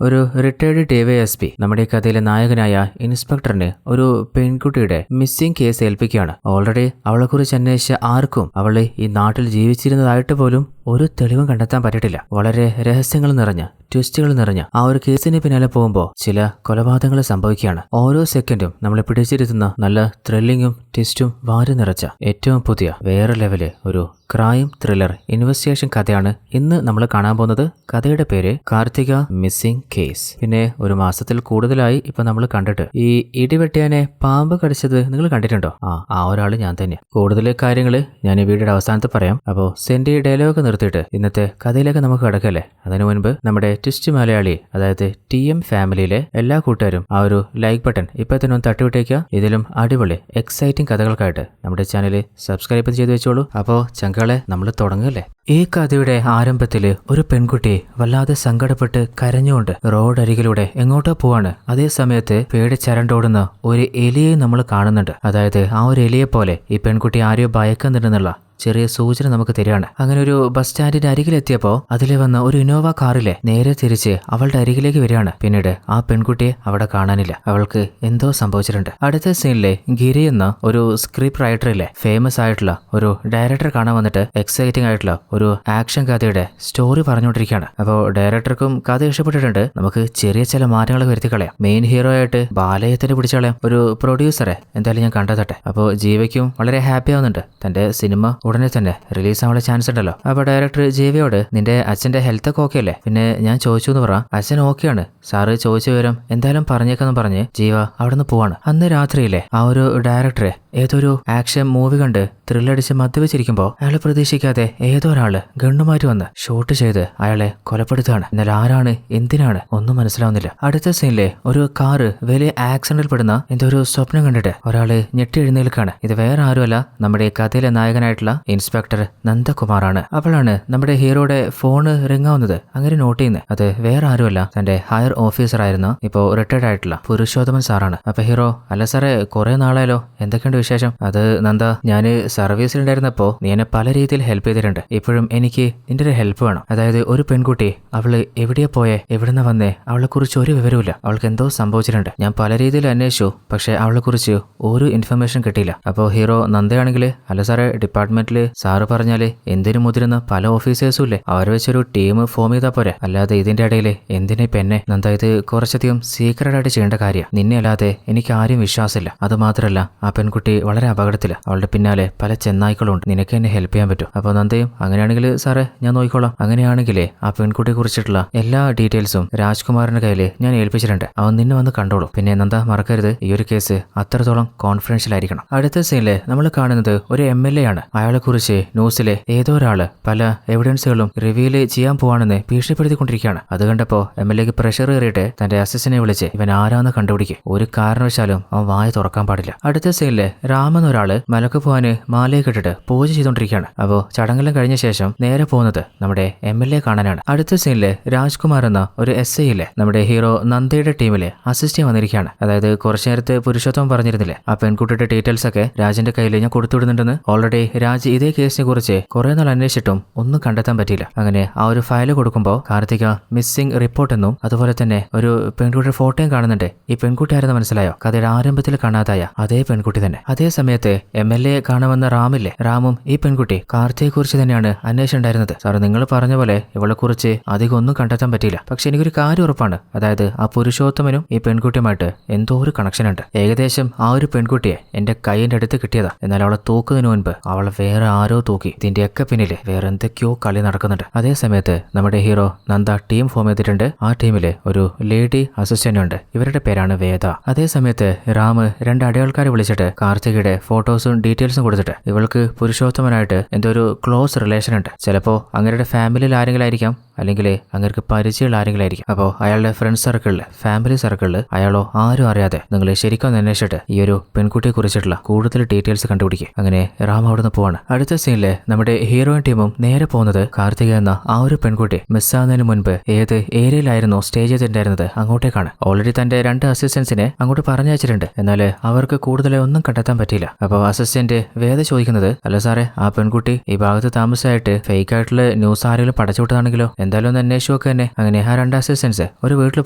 ഒരു retired DYSP നമ്മുടെ കഥയിലെ നായകനായ ഇൻസ്പെക്ടറിന് ഒരു പെൺകുട്ടിയുടെ മിസ്സിംഗ് കേസ് ഏൽപ്പിക്കുകയാണ്. ഓൾറെഡി അവളെക്കുറിച്ച് അന്വേഷിച്ച ആർക്കും അവള് ഈ നാട്ടിൽ ജീവിച്ചിരുന്നതായിട്ട് പോലും ഒരു തെളിവും കണ്ടെത്താൻ പറ്റിയിട്ടില്ല. വളരെ രഹസ്യങ്ങൾ നിറഞ്ഞ ട്വിസ്റ്റുകൾ നിറഞ്ഞ ആ ഒരു കേസിന് പിന്നാലെ പോകുമ്പോൾ ചില കൊലപാതകങ്ങൾ സംഭവിക്കുകയാണ്. ഓരോ സെക്കൻഡും നമ്മളെ പിടിച്ചിരുത്തുന്ന നല്ല ത്രില്ലിങ്ങും ട്വിസ്റ്റും വാരി നിറച്ച ഏറ്റവും പുതിയ വേറെ ലെവല് ഒരു ക്രൈം ത്രില്ലർ ഇൻവെസ്റ്റിഗേഷൻ കഥയാണ് ഇന്ന് നമ്മൾ കാണാൻ പോകുന്നത്. കഥയുടെ പേര് കാർത്തിക മിസ്സിംഗ് കേസ്. പിന്നെ ഒരു മാസത്തിൽ കൂടുതലായി ഇപ്പൊ നമ്മൾ കണ്ടിട്ട് ഈ ഇടിവെട്ടിയാനെ പാമ്പ് കടിച്ചത് നിങ്ങൾ കണ്ടിട്ടുണ്ടോ? ആ ഒരാള് ഞാൻ തന്നെ. കൂടുതൽ കാര്യങ്ങൾ ഞാൻ ഈ വീഡിയോയുടെ അവസാനത്ത് പറയാം. അപ്പോൾ സെന്റി ഡയലോഗ് നിർത്തിയിട്ട് ഇന്നത്തെ കഥയിലേക്ക് നമുക്ക് കിടക്കല്ലേ. അതിനു മുൻപ് നമ്മുടെ ട്വിസ്റ്റ് മലയാളി അതായത് TM ഫാമിലിയിലെ എല്ലാ കൂട്ടുകാരും ആ ഒരു ലൈക്ക് ബട്ടൺ ഇപ്പൊ തന്നെ ഒന്ന് തട്ടിവിട്ടേക്കുക. ഇതിലും അടിപൊളി എക്സൈറ്റിംഗ് കഥകൾക്കായിട്ട് നമ്മുടെ ചാനൽ സബ്സ്ക്രൈബ് ചെയ്ത് വെച്ചോളൂ. അപ്പോൾ ചങ്കളെ നമ്മൾ തുടങ്ങല്ലേ. ഈ കഥയുടെ ആരംഭത്തില് ഒരു പെൺകുട്ടി വല്ലാതെ സങ്കടപ്പെട്ട് കരഞ്ഞുകൊണ്ട് റോഡരികിലൂടെ എങ്ങോട്ടോ പോവാണ്. അതേ സമയത്ത് പേടിച്ചരണ്ടോടുന്ന ഒരു എലിയെ നമ്മൾ കാണുന്നുണ്ട്. അതായത് ആ ഒരു എലിയെ പോലെ ഈ പെൺകുട്ടി ആരെയോ ഭയക്കുന്നുണ്ടെന്നുള്ള ചെറിയ സൂചന നമുക്ക് തരികയാണ്. അങ്ങനെ ഒരു ബസ് സ്റ്റാൻഡിന്റെ അരികിലെത്തിയപ്പോൾ അതിലെ വന്ന ഒരു ഇന്നോവ കാറിലെ നേരെ തിരിച്ച് അവളുടെ അരികിലേക്ക് വരികയാണ്. പിന്നീട് ആ പെൺകുട്ടിയെ അവിടെ കാണാനില്ല. അവൾക്ക് എന്തോ സംഭവിച്ചിട്ടുണ്ട്. അടുത്ത സീനിലെ ഗിരി എന്ന ഒരു സ്ക്രിപ്റ്റ് റൈറ്ററിലെ ഫേമസ് ആയിട്ടുള്ള ഒരു ഡയറക്ടർ കാണാൻ വന്നിട്ട് എക്സൈറ്റിംഗ് ആയിട്ടുള്ള ഒരു ആക്ഷൻ കഥയുടെ സ്റ്റോറി പറഞ്ഞുകൊണ്ടിരിക്കുകയാണ്. അപ്പോൾ ഡയറക്ടർക്കും കഥ ഇഷ്ടപ്പെട്ടിട്ടുണ്ട്. നമുക്ക് ചെറിയ ചില മാറ്റങ്ങൾ വരുത്തി കളയാം. മെയിൻ ഹീറോ ആയിട്ട് ബാലയത്തിന് പിടിച്ചളയാം ഒരു പ്രൊഡ്യൂസറെ എന്തായാലും ഞാൻ കണ്ടെത്തട്ടെ. അപ്പോൾ ജീവയ്ക്കും വളരെ ഹാപ്പി ആവുന്നുണ്ട്. തന്റെ സിനിമ ഉടനെ തന്നെ റിലീസ് ആവാനുള്ള ചാൻസ് ഉണ്ടല്ലോ. അപ്പൊ ഡയറക്ടർ ജീവയോട് നിന്റെ അച്ഛന്റെ ഹെൽത്ത് ഒക്കെ ഓക്കെ അല്ലേ? പിന്നെ ഞാൻ ചോദിച്ചു എന്ന് പറ. അച്ഛൻ ഓക്കെയാണ് സാറ്, ചോദിച്ച വിവരം എന്തായാലും പറഞ്ഞേക്കെന്ന് പറഞ്ഞ് ജീവ അവിടെ നിന്ന് പോവാണ്. അന്ന് രാത്രിയിലെ ആ ഒരു ഡയറക്ടറെ ഏതൊരു ആക്ഷൻ മൂവി കണ്ട് ത്രില്ലടിച്ച് മദ്യവെച്ചിരിക്കുമ്പോൾ അയാൾ പ്രതീക്ഷിക്കാതെ ഏതോ ഒരാള് ഗണ്ണുമാറ്റി വന്ന് ഷൂട്ട് ചെയ്ത് അയാളെ കൊലപ്പെടുത്തുകയാണ്. എന്നാൽ ആരാണ് എന്തിനാണ് ഒന്നും മനസ്സിലാവുന്നില്ല. അടുത്ത സീനിലെ ഒരു കാറ് വലിയ ആക്സിഡന്റിൽ പെടുന്ന എന്തോ ഒരു സ്വപ്നം കണ്ടിട്ട് ഒരാള് ഞെട്ടി എഴുന്നേൽക്കാണ്. ഇത് വേറെ ആരുമല്ല, നമ്മുടെ കഥയിലെ നായകനായിട്ടുള്ള ഇൻസ്പെക്ടർ നന്ദകുമാറാണ്. അവളാണ് നമ്മുടെ ഹീറോയുടെ ഫോണ് റിങ്ങാവുന്നത് അങ്ങനെ നോട്ട് ചെയ്യുന്നത്. അത് വേറെ ആരുമല്ല, തന്റെ ഹയർ ഓഫീസർ ആയിരുന്ന ഇപ്പോ റിട്ടയർഡ് ആയിട്ടുള്ള പുരുഷോത്തമൻ സാറാണ്. അപ്പൊ ഹീറോ അല്ല സാറേ കുറെ നാളായാലോ, എന്തൊക്കെയുണ്ട് വിശേഷം? അത് നന്ദ, ഞാന് സർവീസിലുണ്ടായിരുന്നപ്പോ നീ എന്നെ പല രീതിയിൽ ഹെൽപ്പ് ചെയ്തിട്ടുണ്ട്. ഇപ്പോഴും എനിക്ക് നിന്റെ ഒരു ഹെൽപ്പ് വേണം. അതായത് ഒരു പെൺകുട്ടി അവള് എവിടെയാ പോയെ, എവിടുന്ന വന്നേ, അവളെ കുറിച്ച് ഒരു വിവരമില്ല. അവൾക്ക് എന്തോ സംഭവിച്ചിട്ടുണ്ട്. ഞാൻ പല രീതിയിൽ അന്വേഷിച്ചു, പക്ഷെ അവളെ കുറിച്ച് ഒരു ഇൻഫർമേഷൻ കിട്ടിയില്ല. അപ്പോ ഹീറോ നന്ദയാണെങ്കിൽ അല്ല സാറേ ഡിപ്പാർട്ട്മെന്റില് സാറ് പറഞ്ഞാല് എന്തിനു മുതിരുന്ന പല ഓഫീസേഴ്സും ഇല്ലേ, അവരെ വെച്ചൊരു ടീം ഫോം ചെയ്താൽ പോരെ, അല്ലാതെ ഇതിന്റെ ഇടയിൽ എന്തിനെ പെന്നെ നന്ദ, ഇത് കുറച്ചധികം സീക്രട്ട് ആയിട്ട് ചെയ്യേണ്ട കാര്യം. നിന്നെ അല്ലാതെ എനിക്ക് ആരും വിശ്വാസമില്ല. അത് മാത്രമല്ല ആ പെൺകുട്ടി വളരെ അപകടത്തില്ല. അവളുടെ പിന്നാലെ പല ചെന്നായ്ക്കളുണ്ട്. നിനക്ക് എന്നെ ഹെൽപ്പ് ചെയ്യാൻ പറ്റും. അപ്പോൾ നന്ദയും അങ്ങനെയാണെങ്കിൽ സാറേ ഞാൻ നോക്കിക്കോളാം. അങ്ങനെയാണെങ്കിലേ ആ പെൺകുട്ടിയെ കുറിച്ചിട്ടുള്ള എല്ലാ ഡീറ്റെയിൽസും രാജ്കുമാറിന്റെ കയ്യിൽ ഞാൻ ഏൽപ്പിച്ചിട്ടുണ്ട്. അവൻ നിന്നെ വന്ന് കണ്ടോളൂ. പിന്നെ നന്ദ മറക്കരുത്, ഈ ഒരു കേസ് അത്രത്തോളം കോൺഫിഡൻഷ്യൽ ആയിരിക്കണം. അടുത്ത സീനില് നമ്മൾ കാണുന്നത് ഒരു MLA ആണ്. അയാളെ കുറിച്ച് ന്യൂസിലെ ഏതോ ഒരാള് പല എവിഡൻസുകളും റിവീല് ചെയ്യാൻ പോവാണെന്ന് ഭീഷണിപ്പെടുത്തിക്കൊണ്ടിരിക്കുകയാണ്. അത് കണ്ടപ്പോ MLAക്ക് പ്രഷർ കയറിയിട്ട് തന്റെ അസിസ്റ്റന്റിനെ വിളിച്ച് ഇവൻ ആരാന്ന് കണ്ടുപിടിക്കും. ഒരു കാരണവശാലും അവൻ വായ തുറക്കാൻ പാടില്ല. അടുത്ത സീനില് രാമൻ ഒരാള് മലക്ക് പോവാന് മാലയെ കെട്ടിട്ട് പൂജ ചെയ്തോണ്ടിരിക്കുകയാണ്. അപ്പോ ചടങ്ങെല്ലാം കഴിഞ്ഞ ശേഷം നേരെ പോകുന്നത് നമ്മുടെ MLA കാണാനാണ്. അടുത്ത സീനില് രാജ്കുമാർ എന്ന ഒരു SI ഇല്ലേ, നമ്മുടെ ഹീറോ നന്ദയുടെ ടീമിലെ അസിസ്റ്റ് വന്നിരിക്കുകയാണ്. അതായത് കുറച്ചു നേരത്തെ പുരുഷോത്തമൻ പറഞ്ഞിരുന്നില്ലേ ആ പെൺകുട്ടിയുടെ ഡീറ്റെയിൽസ് ഒക്കെ രാജിന്റെ കയ്യിൽ ഞാൻ കൊടുത്തുവിടുന്നുണ്ടെന്ന്. ഓൾറെഡി രാജ് ഇതേ കേസിനെ കുറിച്ച് കുറെ നാൾ അന്വേഷിച്ചിട്ടും ഒന്നും കണ്ടെത്താൻ പറ്റിയില്ല. അങ്ങനെ ആ ഒരു ഫയൽ കൊടുക്കുമ്പോൾ കാർത്തിക മിസ്സിംഗ് റിപ്പോർട്ട് എന്നും അതുപോലെ തന്നെ ഒരു പെൺകുട്ടിയുടെ ഫോട്ടോയും കാണുന്നുണ്ട്. ഈ പെൺകുട്ടി ആരെന്ന് മനസ്സിലായോ? കഥയുടെ ആരംഭത്തിൽ കാണാതായ അതേ പെൺകുട്ടി തന്നെ. അതേ സമയത്ത് MLA കാണുമെന്ന റാമില്ലേ, റാമും ഈ പെൺകുട്ടി കാർത്തിയെ കുറിച്ച് തന്നെയാണ് അന്വേഷിച്ചിട്ടുണ്ടായിരുന്നത്. സാർ നിങ്ങൾ പറഞ്ഞ പോലെ ഇവളെ കുറിച്ച് അധികം ഒന്നും കണ്ടെത്താൻ പറ്റിയില്ല. പക്ഷെ എനിക്കൊരു കാര്യം ഉറപ്പാണ്, അതായത് ആ പുരുഷോത്തമനും ഈ പെൺകുട്ടിയുമായിട്ട് എന്തോ ഒരു കണക്ഷൻ ഉണ്ട്. ഏകദേശം ആ ഒരു പെൺകുട്ടിയെ എന്റെ കൈയിന്റെ അടുത്ത് കിട്ടിയതാ. എന്നാൽ അവളെ തൂക്കുന്നതിന് മുൻപ് അവളെ വേറെ ആരോ തൂക്കി. ഇതിന്റെയൊക്കെ പിന്നില് വേറെ എന്തൊക്കെയോ കളി നടക്കുന്നുണ്ട്. അതേ സമയത്ത് നമ്മുടെ ഹീറോ നന്ദ ടീം ഫോം ചെയ്തിട്ടുണ്ട്. ആ ടീമില് ഒരു ലേഡി അസിസ്റ്റന്റ് ഉണ്ട്. ഇവരുടെ പേരാണ് വേദ. അതേ സമയത്ത് രാമ് രണ്ട് അടയാൾക്കാരെ വിളിച്ചിട്ട് കാർത്തികയുടെ ഫോട്ടോസും ഡീറ്റെയിൽസും കൊടുത്തിട്ട് ഇവൾക്ക് പുരുഷോത്തമനായിട്ട് എന്തോ ഒരു ക്ലോസ് റിലേഷൻ ഉണ്ട്. ചിലപ്പോ അങ്ങയുടെ ഫാമിലിയിൽ ആരെങ്കിലും ആയിരിക്കാം, അല്ലെങ്കിൽ അങ്ങർക്ക് പരിചയമുള്ള ആരെങ്കിലും ആയിരിക്കും. അപ്പോൾ അയാളുടെ ഫ്രണ്ട് സർക്കിളില് ഫാമിലി സർക്കിളില് അയാളോ ആരും അറിയാതെ നിങ്ങൾ ശരിക്കും അന്വേഷിച്ചിട്ട് ഈ ഒരു പെൺകുട്ടിയെ കുറിച്ചിട്ടുള്ള കൂടുതൽ ഡീറ്റെയിൽസ് കണ്ടുപിടിക്കും. അങ്ങനെ റാം അവിടുന്ന് പോവാണ്. അടുത്ത സീനില് നമ്മുടെ ഹീറോയിൻ ടീമും നേരെ പോകുന്നത് കാർത്തിക എന്ന ആ ഒരു പെൺകുട്ടി മിസ്സാകുന്നതിന് മുൻപ് ഏത് ഏരിയയിലായിരുന്നു സ്റ്റേ ചെയ്തിട്ടുണ്ടായിരുന്നത് അങ്ങോട്ടേക്കാണ്. ഓൾറെഡി തന്റെ 2 അസിസ്റ്റൻസിനെ അങ്ങോട്ട് പറഞ്ഞയച്ചിട്ടുണ്ട്. എന്നാൽ അവർക്ക് കൂടുതൽ ഒന്നും കണ്ടെത്താൻ പറ്റിയില്ല. അപ്പോൾ അസിസ്റ്റന്റ് വേദ ചോദിക്കുന്നത്, അല്ല സാറേ ആ പെൺകുട്ടി ഈ ഭാഗത്ത് താമസമായിട്ട് ഫേക്ക് ആയിട്ടുള്ള ന്യൂസ് ആരെങ്കിലും പടച്ചുവിട്ടതാണെങ്കിലോ, എന്തായാലും ഒന്ന് അന്വേഷിച്ചൊക്കെ തന്നെ. അങ്ങനെ ആ 2 അസിസ്റ്റൻസ് ഒരു വീട്ടിൽ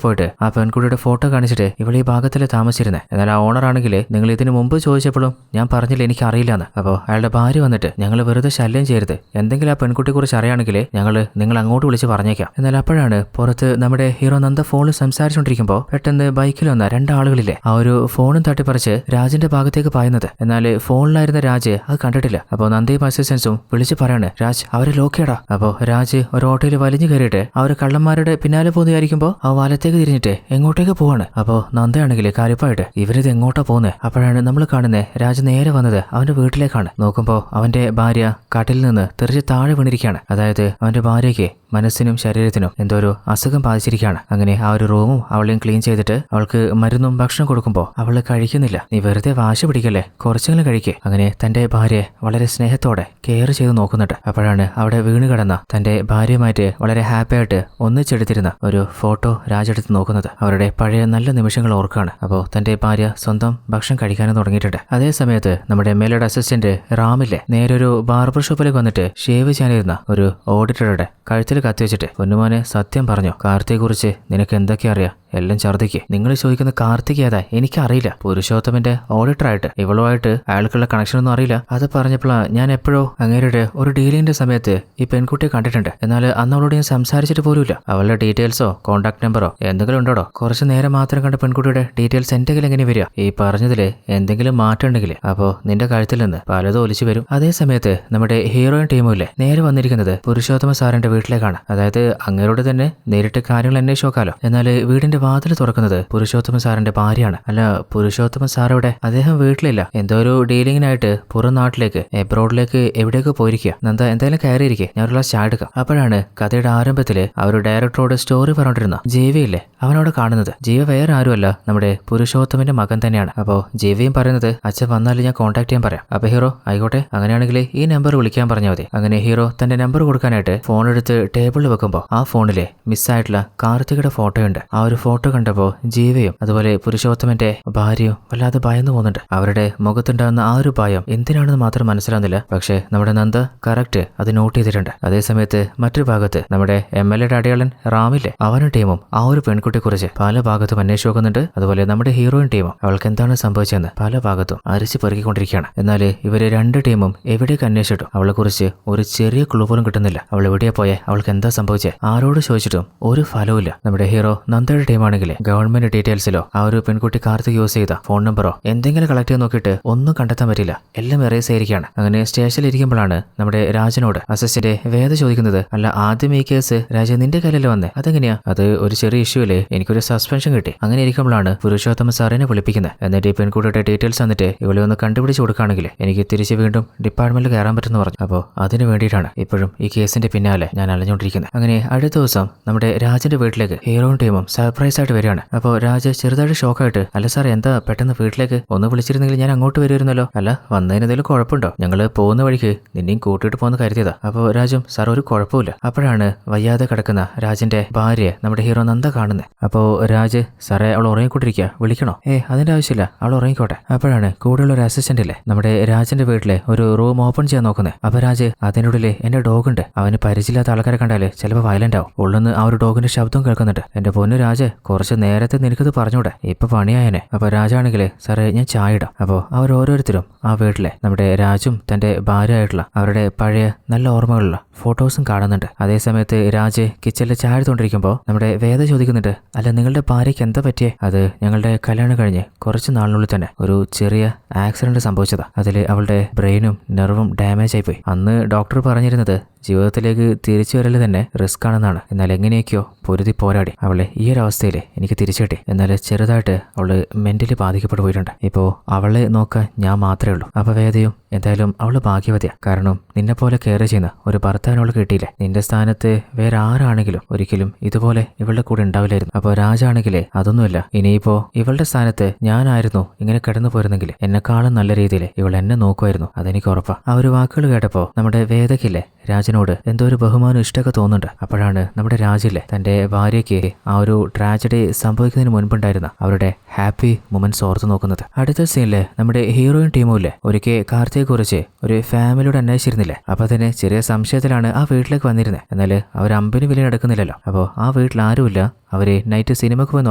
പോയിട്ട് ആ പെൺകുട്ടിയുടെ ഫോട്ടോ കാണിച്ചിട്ട് ഇവൾ ഈ ഭാഗത്തിലെ താമസിച്ചിരുന്നത്. എന്നാൽ ആ ഓണർ ആണെങ്കിൽ നിങ്ങൾ ഇതിനു മുമ്പ് ചോദിച്ചപ്പോഴും ഞാൻ പറഞ്ഞില്ല എനിക്ക് അറിയില്ലെന്ന്. അപ്പോൾ അയാളുടെ ഭാര്യ വന്നിട്ട് ഞങ്ങൾ വെറുതെ ശല്യം ചെയ്യരുത്, എന്തെങ്കിലും ആ പെൺകുട്ടിയെ കുറിച്ച് അറിയാണെങ്കിൽ ഞങ്ങൾ നിങ്ങൾ അങ്ങോട്ട് വിളിച്ച് പറഞ്ഞേക്കാം. എന്നാൽ അപ്പോഴാണ് പുറത്ത് നമ്മുടെ ഹീറോ നന്ദ ഫോണിൽ സംസാരിച്ചുകൊണ്ടിരിക്കുമ്പോൾ പെട്ടെന്ന് ബൈക്കിൽ വന്ന 2 ആളുകളില്ലേ ആ ഒരു ഫോണും തട്ടിപ്പറിച്ച് രാജിന്റെ ഭാഗത്തേക്ക് പായുന്നത്. എന്നാൽ ഫോണിലായിരുന്ന രാജ് അത് കണ്ടിട്ടില്ല. അപ്പോൾ നന്ദയും അസിസ്റ്റൻസും വിളിച്ച് പറയാണ് രാജ് അവരെ ലോക്കിയടാ. അപ്പോൾ രാജ് ഒരു ഓട്ടോയിൽ വലിഞ്ഞു കയറിയിട്ട് അവർ കള്ളന്മാരുടെ പിന്നാലെ പോകുന്നതായിരിക്കുമ്പോൾ ആ വലത്തേക്ക് തിരിഞ്ഞിട്ട് എങ്ങോട്ടേക്ക് പോവാണ്. അപ്പോൾ നന്ദയാണെങ്കിൽ കാര്യപ്പായിട്ട് ഇവരിത് എങ്ങോട്ടാ പോകുന്നത്. അപ്പോഴാണ് നമ്മൾ കാണുന്നത് രാജ് നേരെ വന്നത് അവന്റെ വീട്ടിലേക്കാണ്. നോക്കുമ്പോൾ അവന്റെ ഭാര്യ കാട്ടിൽ നിന്ന് തെറിച്ച് താഴെ വീണിരിക്കുകയാണ്. അതായത് അവന്റെ ഭാര്യയ്ക്ക് മനസ്സിനും ശരീരത്തിനും എന്തോ ഒരു അസുഖം ബാധിച്ചിരിക്കുകയാണ്. അങ്ങനെ ആ ഒരു റൂമും അവളെയും ക്ലീൻ ചെയ്തിട്ട് അവൾക്ക് മരുന്നും ഭക്ഷണം കൊടുക്കുമ്പോൾ അവള് കഴിക്കുന്നില്ല. നീ വെറുതെ വാശി പിടിക്കല്ലേ, കുറച്ചെങ്കിലും കഴിക്കേ. അങ്ങനെ തന്റെ ഭാര്യയെ വളരെ സ്നേഹത്തോടെ കെയർ ചെയ്ത് നോക്കുന്നുണ്ട്. അപ്പോഴാണ് അവിടെ വീണ് കിടന്ന തന്റെ ഭാര്യയുമായിട്ട് വളരെ ഹാപ്പി ആയിട്ട് ഒന്നിച്ചെടുത്തിരുന്ന ഒരു ഫോട്ടോ രാജെടുത്ത് നോക്കുന്നത്. അവരുടെ പഴയ നല്ല നിമിഷങ്ങൾ ഓർക്കാണ്. അപ്പോൾ തന്റെ ഭാര്യ സ്വന്തം ഭക്ഷണം കഴിക്കാനും തുടങ്ങിയിട്ടുണ്ട്. അതേ സമയത്ത് നമ്മുടെ മേലയുടെ അസിസ്റ്റന്റ് റാമില്ലേ നേരെ ഒരു ബാർബർ ഷോപ്പിലേക്ക് വന്നിട്ട് ഷേവ് ചെയ്യാനിരുന്ന ഒരു ഓഡിറ്ററുടെ കഴുത്തിൽ കത്തിവെച്ചിട്ട് പൊന്നുമോനെ സത്യം പറഞ്ഞു, കാർത്തിയെ കുറിച്ച് നിനക്ക് എന്തൊക്കെ അറിയാം, എല്ലാം ഛർദ്ദിക്ക്. നിങ്ങൾ ചോദിക്കുന്ന കാർത്തിക് ഏതാ എനിക്കറിയില്ല. പുരുഷോത്തമന്റെ ഓഡിറ്ററായിട്ട് ഇവളുമായിട്ട് അയാൾക്കുള്ള കണക്ഷൻ ഒന്നും അറിയില്ല. അത് പറഞ്ഞപ്പോഴാണ് ഞാൻ എപ്പോഴോ അങ്ങേരുടെ ഒരു ഡീലിങ്ങിന്റെ സമയത്ത് ഈ പെൺകുട്ടിയെ കണ്ടിട്ടുണ്ട്. എന്നാൽ അന്ന് അവളോട് ഞാൻ സംസാരിച്ചിട്ട് പോലുമില്ല. അവളുടെ ഡീറ്റെയിൽസോ കോൺടാക്ട് നമ്പറോ എന്തെങ്കിലും ഉണ്ടോ? കുറച്ച് നേരം മാത്രം കണ്ട പെൺകുട്ടിയുടെ ഡീറ്റെയിൽസ് എന്റെ കയ്യിൽ എങ്ങനെ വരിക? ഈ പറഞ്ഞതില് എന്തെങ്കിലും മാറ്റം ഉണ്ടെങ്കിൽ അപ്പോൾ നിന്റെ കഴുത്തിൽ നിന്ന് പലതും ഒലിച്ചു വരും. അതേ സമയത്ത് നമ്മുടെ ഹീറോയിൻ ടീമുമില്ലേ നേരെ വന്നിരിക്കുന്നത് പുരുഷോത്തമ സാറിന്റെ വീട്ടിലേക്കാണ്. അതായത് അങ്ങേരോട് തന്നെ നേരിട്ട് കാര്യങ്ങൾ അന്വേഷിച്ച് നോക്കാലോ. എന്നാൽ വീടിന്റെ വാതിൽ തുറക്കുന്നത് പുരുഷോത്തമ സാറിന്റെ ഭാര്യയാണ്. അല്ല, പുരുഷോത്തമ സാറവിടെ അദ്ദേഹം വീട്ടിലില്ല. എന്തോ ഒരു ഡീലിങ്ങിനായിട്ട് പുറം നാട്ടിലേക്ക് എബ്രോഡിലേക്ക് എവിടേക്ക് പോയിരിക്കുക. നന്ദ എന്തായാലും കയറിയിരിക്കെ, ഞാൻ ഒരു ഗ്ലാസ് ചായ എടുക്കാം. അപ്പോഴാണ് കഥയുടെ ആരംഭത്തില് ആ ഒരു ഡയറക്ടറോട് സ്റ്റോറി പറഞ്ഞിരുന്ന ജീവിയില്ലേ അവനോട് കാണുന്നത്. ജീവ വേറെ ആരുമല്ല നമ്മുടെ പുരുഷോത്തമന്റെ മകൻ തന്നെയാണ്. അപ്പോൾ ജീവിയും പറയുന്നത് അച്ഛൻ വന്നാലും ഞാൻ കോൺടാക്ട് ചെയ്യാൻ പറയാം. അപ്പൊ ഹീറോ ആയിക്കോട്ടെ, അങ്ങനെയാണെങ്കിൽ ഈ നമ്പർ വിളിക്കാൻ പറഞ്ഞാൽ മതി. അങ്ങനെ ഹീറോ തന്റെ നമ്പർ കൊടുക്കാനായിട്ട് ഫോൺ എടുത്ത് ടേബിളിൽ വെക്കുമ്പോൾ ആ ഫോണിലെ മിസ്സായിട്ടുള്ള കാർത്തികയുടെ ഫോട്ടോയുണ്ട്. ആ ഒരു ഫോട്ടോ കണ്ടപ്പോൾ ജീവയും അതുപോലെ പുരുഷോത്തമന്റെ ഭാര്യയും വല്ലാതെ ഭയന്നു പോകുന്നുണ്ട്. അവരുടെ മുഖത്തുണ്ടാകുന്ന ആ ഒരു ഭയം എന്തിനാണെന്ന് മാത്രം മനസ്സിലാവുന്നില്ല. പക്ഷേ നമ്മുടെ നന്ദ കറക്റ്റ് അത് നോട്ട് ചെയ്തിട്ടുണ്ട്. അതേസമയത്ത് മറ്റൊരു ഭാഗത്ത് നമ്മുടെ MLA അടയാളൻ റാമില്ലേ അവനും ടീമും ആ ഒരു പെൺകുട്ടിയെ കുറിച്ച് പല ഭാഗത്തും അന്വേഷിച്ച് നോക്കുന്നുണ്ട്. അതുപോലെ നമ്മുടെ ഹീറോയിൻ ടീമും അവൾക്ക് എന്താണ് സംഭവിച്ചതെന്ന് പല ഭാഗത്തും അരിച്ചു പെറുക്കിക്കൊണ്ടിരിക്കുകയാണ്. എന്നാൽ ഇവര് 2 ടീമും എവിടേക്ക് അന്വേഷിച്ചിട്ടും അവളെ കുറിച്ച് ഒരു ചെറിയ ക്ലൂ പോലും കിട്ടുന്നില്ല. അവൾ എവിടെയാ പോയെ, അവൾക്ക് എന്താ സംഭവിച്ചത്, ആരോട് ചോദിച്ചിട്ടും ഒരു ഫലവുമില്ല. നമ്മുടെ ഹീറോ നന്ദയുടെ ടീമാണെങ്കിൽ ഗവൺമെന്റ് ഡീറ്റെയിൽസിലോ ആ ഒരു പെൺകുട്ടി കാർത്തിക് യൂസ് ചെയ്ത ഫോൺ നമ്പറോ എന്തെങ്കിലും കളക്ട് ചെയ്ത് നോക്കിയിട്ട് ഒന്നും കണ്ടെത്താൻ പറ്റില്ല. എല്ലാം എറേസ് ആയിരിക്കുകയാണ്. അങ്ങനെ സ്റ്റേഷനിൽ ഇരിക്കുമ്പോഴാണ് നമ്മുടെ രാജനോട് അസിസ്റ്റന്റ് വേദ ചോദിക്കുന്നത്, അല്ല ആദ്യം ഈ കേസ് രാജ നിന്റെ കയ്യിലല്ലേ വന്നേ, അതെങ്ങനെയാ? അത് ഒരു ചെറിയ ഇഷ്യൂല് എനിക്കൊരു സസ്പെൻഷൻ കിട്ടി. അങ്ങനെ ഇരിക്കുമ്പോഴാണ് പുരുഷോത്തമ സാറിനെ വിളിപ്പിക്കുന്നത്. എന്നിട്ട് ഈ പെൺകുട്ടിയുടെ ഡീറ്റെയിൽസ് വന്നിട്ട് ഇവളെ ഒന്ന് കണ്ടുപിടിച്ച് കൊടുക്കുകയാണെങ്കിൽ എനിക്ക് തിരിച്ച് വീണ്ടും ഡിപ്പാർട്ട്മെന്റിൽ കയറാൻ പറ്റുമെന്ന് പറഞ്ഞു. അപ്പോൾ അതിന് വേണ്ടിയിട്ടാണ് ഇപ്പോഴും ഈ കേസിന്റെ പിന്നാലെ ഞാൻ അലഞ്ഞുകൊണ്ടിരിക്കുന്നത്. അങ്ങനെ അടുത്ത ദിവസം നമ്മുടെ രാജന്റെ വീട്ടിലേക്ക് ഹീറോയും ടീമും സർപ്രൈസ് ആയിട്ട് വരികയാണ്. അപ്പോൾ രാജ ചെറുതായിട്ട് ഷോക്കായിട്ട്, അല്ല സാർ എന്താ പെട്ടെന്ന് വീട്ടിലേക്ക്, ഒന്ന് വിളിച്ചിരുന്നെങ്കിൽ ഞാൻ അങ്ങോട്ട് വരുമായിരുന്നല്ലോ. അല്ല വന്നതിന് എന്തെങ്കിലും കുഴപ്പമുണ്ടോ? ഞങ്ങള് പോകുന്ന വഴിക്ക് നിന്നെയും കൂട്ടിയിട്ട് പോകുന്ന കരുതിയതാ. അപ്പോൾ രാജും സാർ ഒരു കുഴപ്പമില്ല. അപ്പോഴാണ് വയ്യാതെ കിടക്കുന്ന രാജന്റെ ഭാര്യയെ നമ്മുടെ ഹീറോ നന്ദ കാണുന്നത്. അപ്പോൾ രാജ് സാറേ അവൾ ഉറങ്ങിക്കൊണ്ടിരിക്കുക, വിളിക്കണോ? അതിന്റെ ആവശ്യമില്ല, അവൾ ഉറങ്ങിക്കോട്ടെ. അപ്പോഴാണ് കൂടെയുള്ള ഒരു അസിസ്റ്റന്റ് ഇല്ലേ നമ്മുടെ രാജന്റെ വീട്ടിലെ ഒരു റൂം ഓപ്പൺ ചെയ്യാൻ നോക്കുന്നത്. അപ്പൊ രാജ് അതിനുള്ളിൽ എന്റെ ഡോഗ് ഉണ്ട്, അവന് പരിചയമില്ലാത്ത ആൾക്കാരെ കണ്ടാല് ചിലപ്പോൾ വയലന്റ് ആവും. ഉള്ളെന്ന് ആ ഒരു ഡോഗിന്റെ ശബ്ദം കേൾക്കുന്നുണ്ട്. എന്റെ പൊന്നു രാജ് കുറച്ച് നേരത്തെ നിനക്കത് പറഞ്ഞൂടെ, ഇപ്പൊ പണിയായനെ. അപ്പൊ രാജാണെങ്കില് സാറേ ഞാൻ ചായ ഇടാം. അപ്പോൾ അവർ ഓരോരുത്തരും ആ വീട്ടിലെ നമ്മുടെ രാജും തന്റെ ഭാര്യ ആയിട്ടുള്ള അവരുടെ പഴയ നല്ല ഓർമ്മകളുള്ള ഫോട്ടോസും കാണുന്നുണ്ട്. അതേസമയത്ത് രാജ് കിച്ചണിൽ ചായ എടുത്തുകൊണ്ടിരിക്കുമ്പോൾ നമ്മുടെ വേദ ചോദിക്കുന്നുണ്ട്, അല്ല നിങ്ങളുടെ ഭാര്യയ്ക്ക് എന്താ പറ്റിയേ? അത് ഞങ്ങളുടെ കല്യാണം കഴിഞ്ഞ് കുറച്ച് നാളിനുള്ളിൽ തന്നെ ഒരു ചെറിയ ആക്സിഡന്റ് സംഭവിച്ചതാ. അതിൽ അവളുടെ ബ്രെയിനും നെർവും ഡാമേജ് ആയിപ്പോയി. അന്ന് ഡോക്ടർ പറഞ്ഞിരുന്നത് ജീവിതത്തിലേക്ക് തിരിച്ചു വരൽ തന്നെ റിസ്ക് ആണെന്നാണ്. എന്നാൽ എങ്ങനെയൊക്കെയോ പൊരുതി പോരാടി അവളെ ഈ ഒരു അവസ്ഥയിൽ എനിക്ക് തിരിച്ചു കിട്ടി. എന്നാൽ ചെറുതായിട്ട് അവള് മെന്റലി ബാധിക്കപ്പെട്ടു പോയിട്ടുണ്ട്. ഇപ്പോൾ അവളെ നോക്കാൻ ഞാൻ മാത്രമേ ഉള്ളൂ. അപ്പൊ വേദയും എന്തായാലും അവള് ഭാഗ്യവതിയാ. കാരണം നിന്നെ പോലെ കെയർ ചെയ്യുന്ന ഒരു ഭർത്താവിനോട് കിട്ടിയില്ലേ. നിന്റെ സ്ഥാനത്ത് വേറെ ആരാണെങ്കിലും ഒരിക്കലും ഇതുപോലെ ഇവളുടെ കൂടെ ഉണ്ടാവില്ലായിരുന്നു. അപ്പോൾ രാജാണെങ്കിലേ അതൊന്നുമില്ല. ഇനിയിപ്പോ ഇവളുടെ സ്ഥാനത്ത് ഞാനായിരുന്നു ഇങ്ങനെ കിടന്നു പോയിരുന്നെങ്കിൽ എന്നെക്കാളും നല്ല രീതിയിൽ ഇവൾ എന്നെ നോക്കുമായിരുന്നു, അതെനിക്ക് ഉറപ്പാ. ആ ഒരു വാക്കുകൾ കേട്ടപ്പോ നമ്മുടെ വേദക്കില്ലേ രാജനോട് എന്തോ ഒരു ബഹുമാനം ഇഷ്ടമൊക്കെ തോന്നുന്നുണ്ട്. അപ്പോഴാണ് നമ്മുടെ രാജില്ലേ തന്റെ ഭാര്യയ്ക്ക് ആ ഒരു ട്രാജഡി സംഭവിക്കുന്നതിന് മുൻപുണ്ടായിരുന്ന അവരുടെ ഹാപ്പി മൊമെന്റ്സ് ഓർത്ത് നോക്കുന്നത്. അടുത്ത സീനില് നമ്മുടെ ഹീറോയിൻ ടീമുമില്ലേ ഒരിക്കൽ കാർത്തിയെ കുറിച്ച് ഒരു ഫാമിലിയോട് അന്വേഷിച്ചിരുന്നില്ലേ. അപ്പൊ തന്നെ ചെറിയ സംശയത്തിലാണ് ആ വീട്ടിലേക്ക് വന്നിരുന്നത്. എന്നാൽ അവർ അമ്പിന് വില നടക്കുന്നില്ലല്ലോ. അപ്പോൾ ആ വീട്ടിൽ ആരുമില്ല. അവര് നൈറ്റ് സിനിമക്ക് പോയി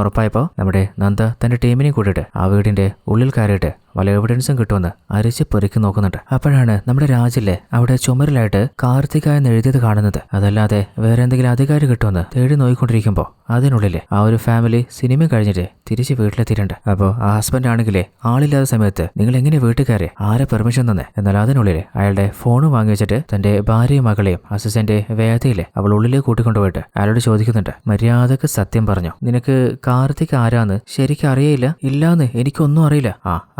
ഉറപ്പായപ്പോൾ നമ്മുടെ നന്ദ തന്റെ ടീമിനെ കൂട്ടിയിട്ട് ആ വീടിന്റെ ഉള്ളിൽ കയറിയിട്ട് വല്ല എവിഡൻസും കിട്ടുമെന്ന് അരിച്ച് പൊരുക്കി നോക്കുന്നുണ്ട്. അപ്പോഴാണ് നമ്മുടെ രാജില്ലേ അവിടെ ചുമരിലായിട്ട് കാർത്തിക എന്ന് എഴുതിയത് കാണുന്നത്. അതല്ലാതെ വേറെ എന്തെങ്കിലും അധികാരം കിട്ടുമെന്ന് തേടി നോക്കിക്കൊണ്ടിരിക്കുമ്പോൾ അതിനുള്ളിൽ ആ ഒരു ഫാമിലി സിനിമ കഴിഞ്ഞിട്ട് തിരിച്ച് വീട്ടിലെത്തിയിട്ടുണ്ട്. അപ്പോൾ ആ ഹസ്ബൻഡ് ആണെങ്കിലേ ആളില്ലാത്ത സമയത്ത് നിങ്ങൾ എങ്ങനെ വീട്ടിൽ കയറി ആരെ പെർമിഷൻ തന്നെ? എന്നാൽ അതിനുള്ളിൽ അയാളുടെ ഫോണും വാങ്ങി വെച്ചിട്ട് തന്റെ ഭാര്യയും മകളെയും അസിസ്റ്റന്റ് വേദയിലെ അവൾ ഉള്ളിലേക്ക് കൂട്ടിക്കൊണ്ടുപോയിട്ട് അയാളോട് ചോദിക്കുന്നുണ്ട്, മര്യാദക്ക് സത്യം പറഞ്ഞു, നിനക്ക് കാർത്തിക് ആരാന്ന് ശരിക്കും അറിയില്ല? ഇല്ലാന്ന് എനിക്കൊന്നും അറിയില്ല.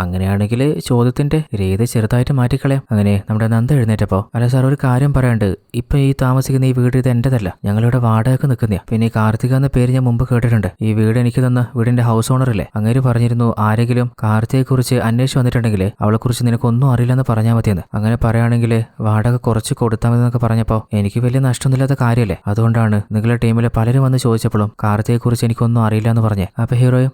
അങ്ങനെയാണെങ്കിൽ ചോദ്യത്തിന്റെ രീതി ചെറുതായിട്ട് മാറ്റിക്കളയാം. അങ്ങനെ നമ്മുടെ നന്ദ എഴുന്നേറ്റപ്പോ, അല്ല സാർ ഒരു കാര്യം പറയാണ്ട്, ഇപ്പൊ ഈ താമസിക്കുന്ന ഈ വീട് ഇത് എന്റേതല്ല, ഞങ്ങളിവിടെ വാടകയ്ക്ക് നിൽക്കുന്ന. പിന്നെ ഈ കാർത്തിക എന്ന പേര് ഞാൻ മുമ്പ് കേട്ടിട്ടുണ്ട്. ഈ വീട് എനിക്ക് തന്ന വീടിന്റെ ഹൗസ് ഓണറല്ലേ, അങ്ങേര് പറഞ്ഞിരുന്നു ആരെങ്കിലും കാർത്തികയെ കുറിച്ച് അന്വേഷിച്ച് വന്നിട്ടുണ്ടെങ്കിൽ അവളെ കുറിച്ച് നിനക്കൊന്നും അറിയില്ലെന്ന് പറഞ്ഞാൽ മതിയെന്ന്. അങ്ങനെ പറയുകയാണെങ്കിൽ വാടക കുറച്ച് കൊടുത്താൽ മതി എന്നൊക്കെ പറഞ്ഞപ്പോ എനിക്ക് വലിയ നഷ്ടമൊന്നുമില്ലാത്ത കാര്യമല്ലേ, അതുകൊണ്ടാണ് നിങ്ങളുടെ ടീമിലെ പലരും വന്ന് ചോദിച്ചപ്പോഴും കാർത്തികയെ കുറിച്ച് എനിക്കൊന്നും അറിയില്ല എന്ന് പറഞ്ഞേ. അപ്പൊ ഹീറോയും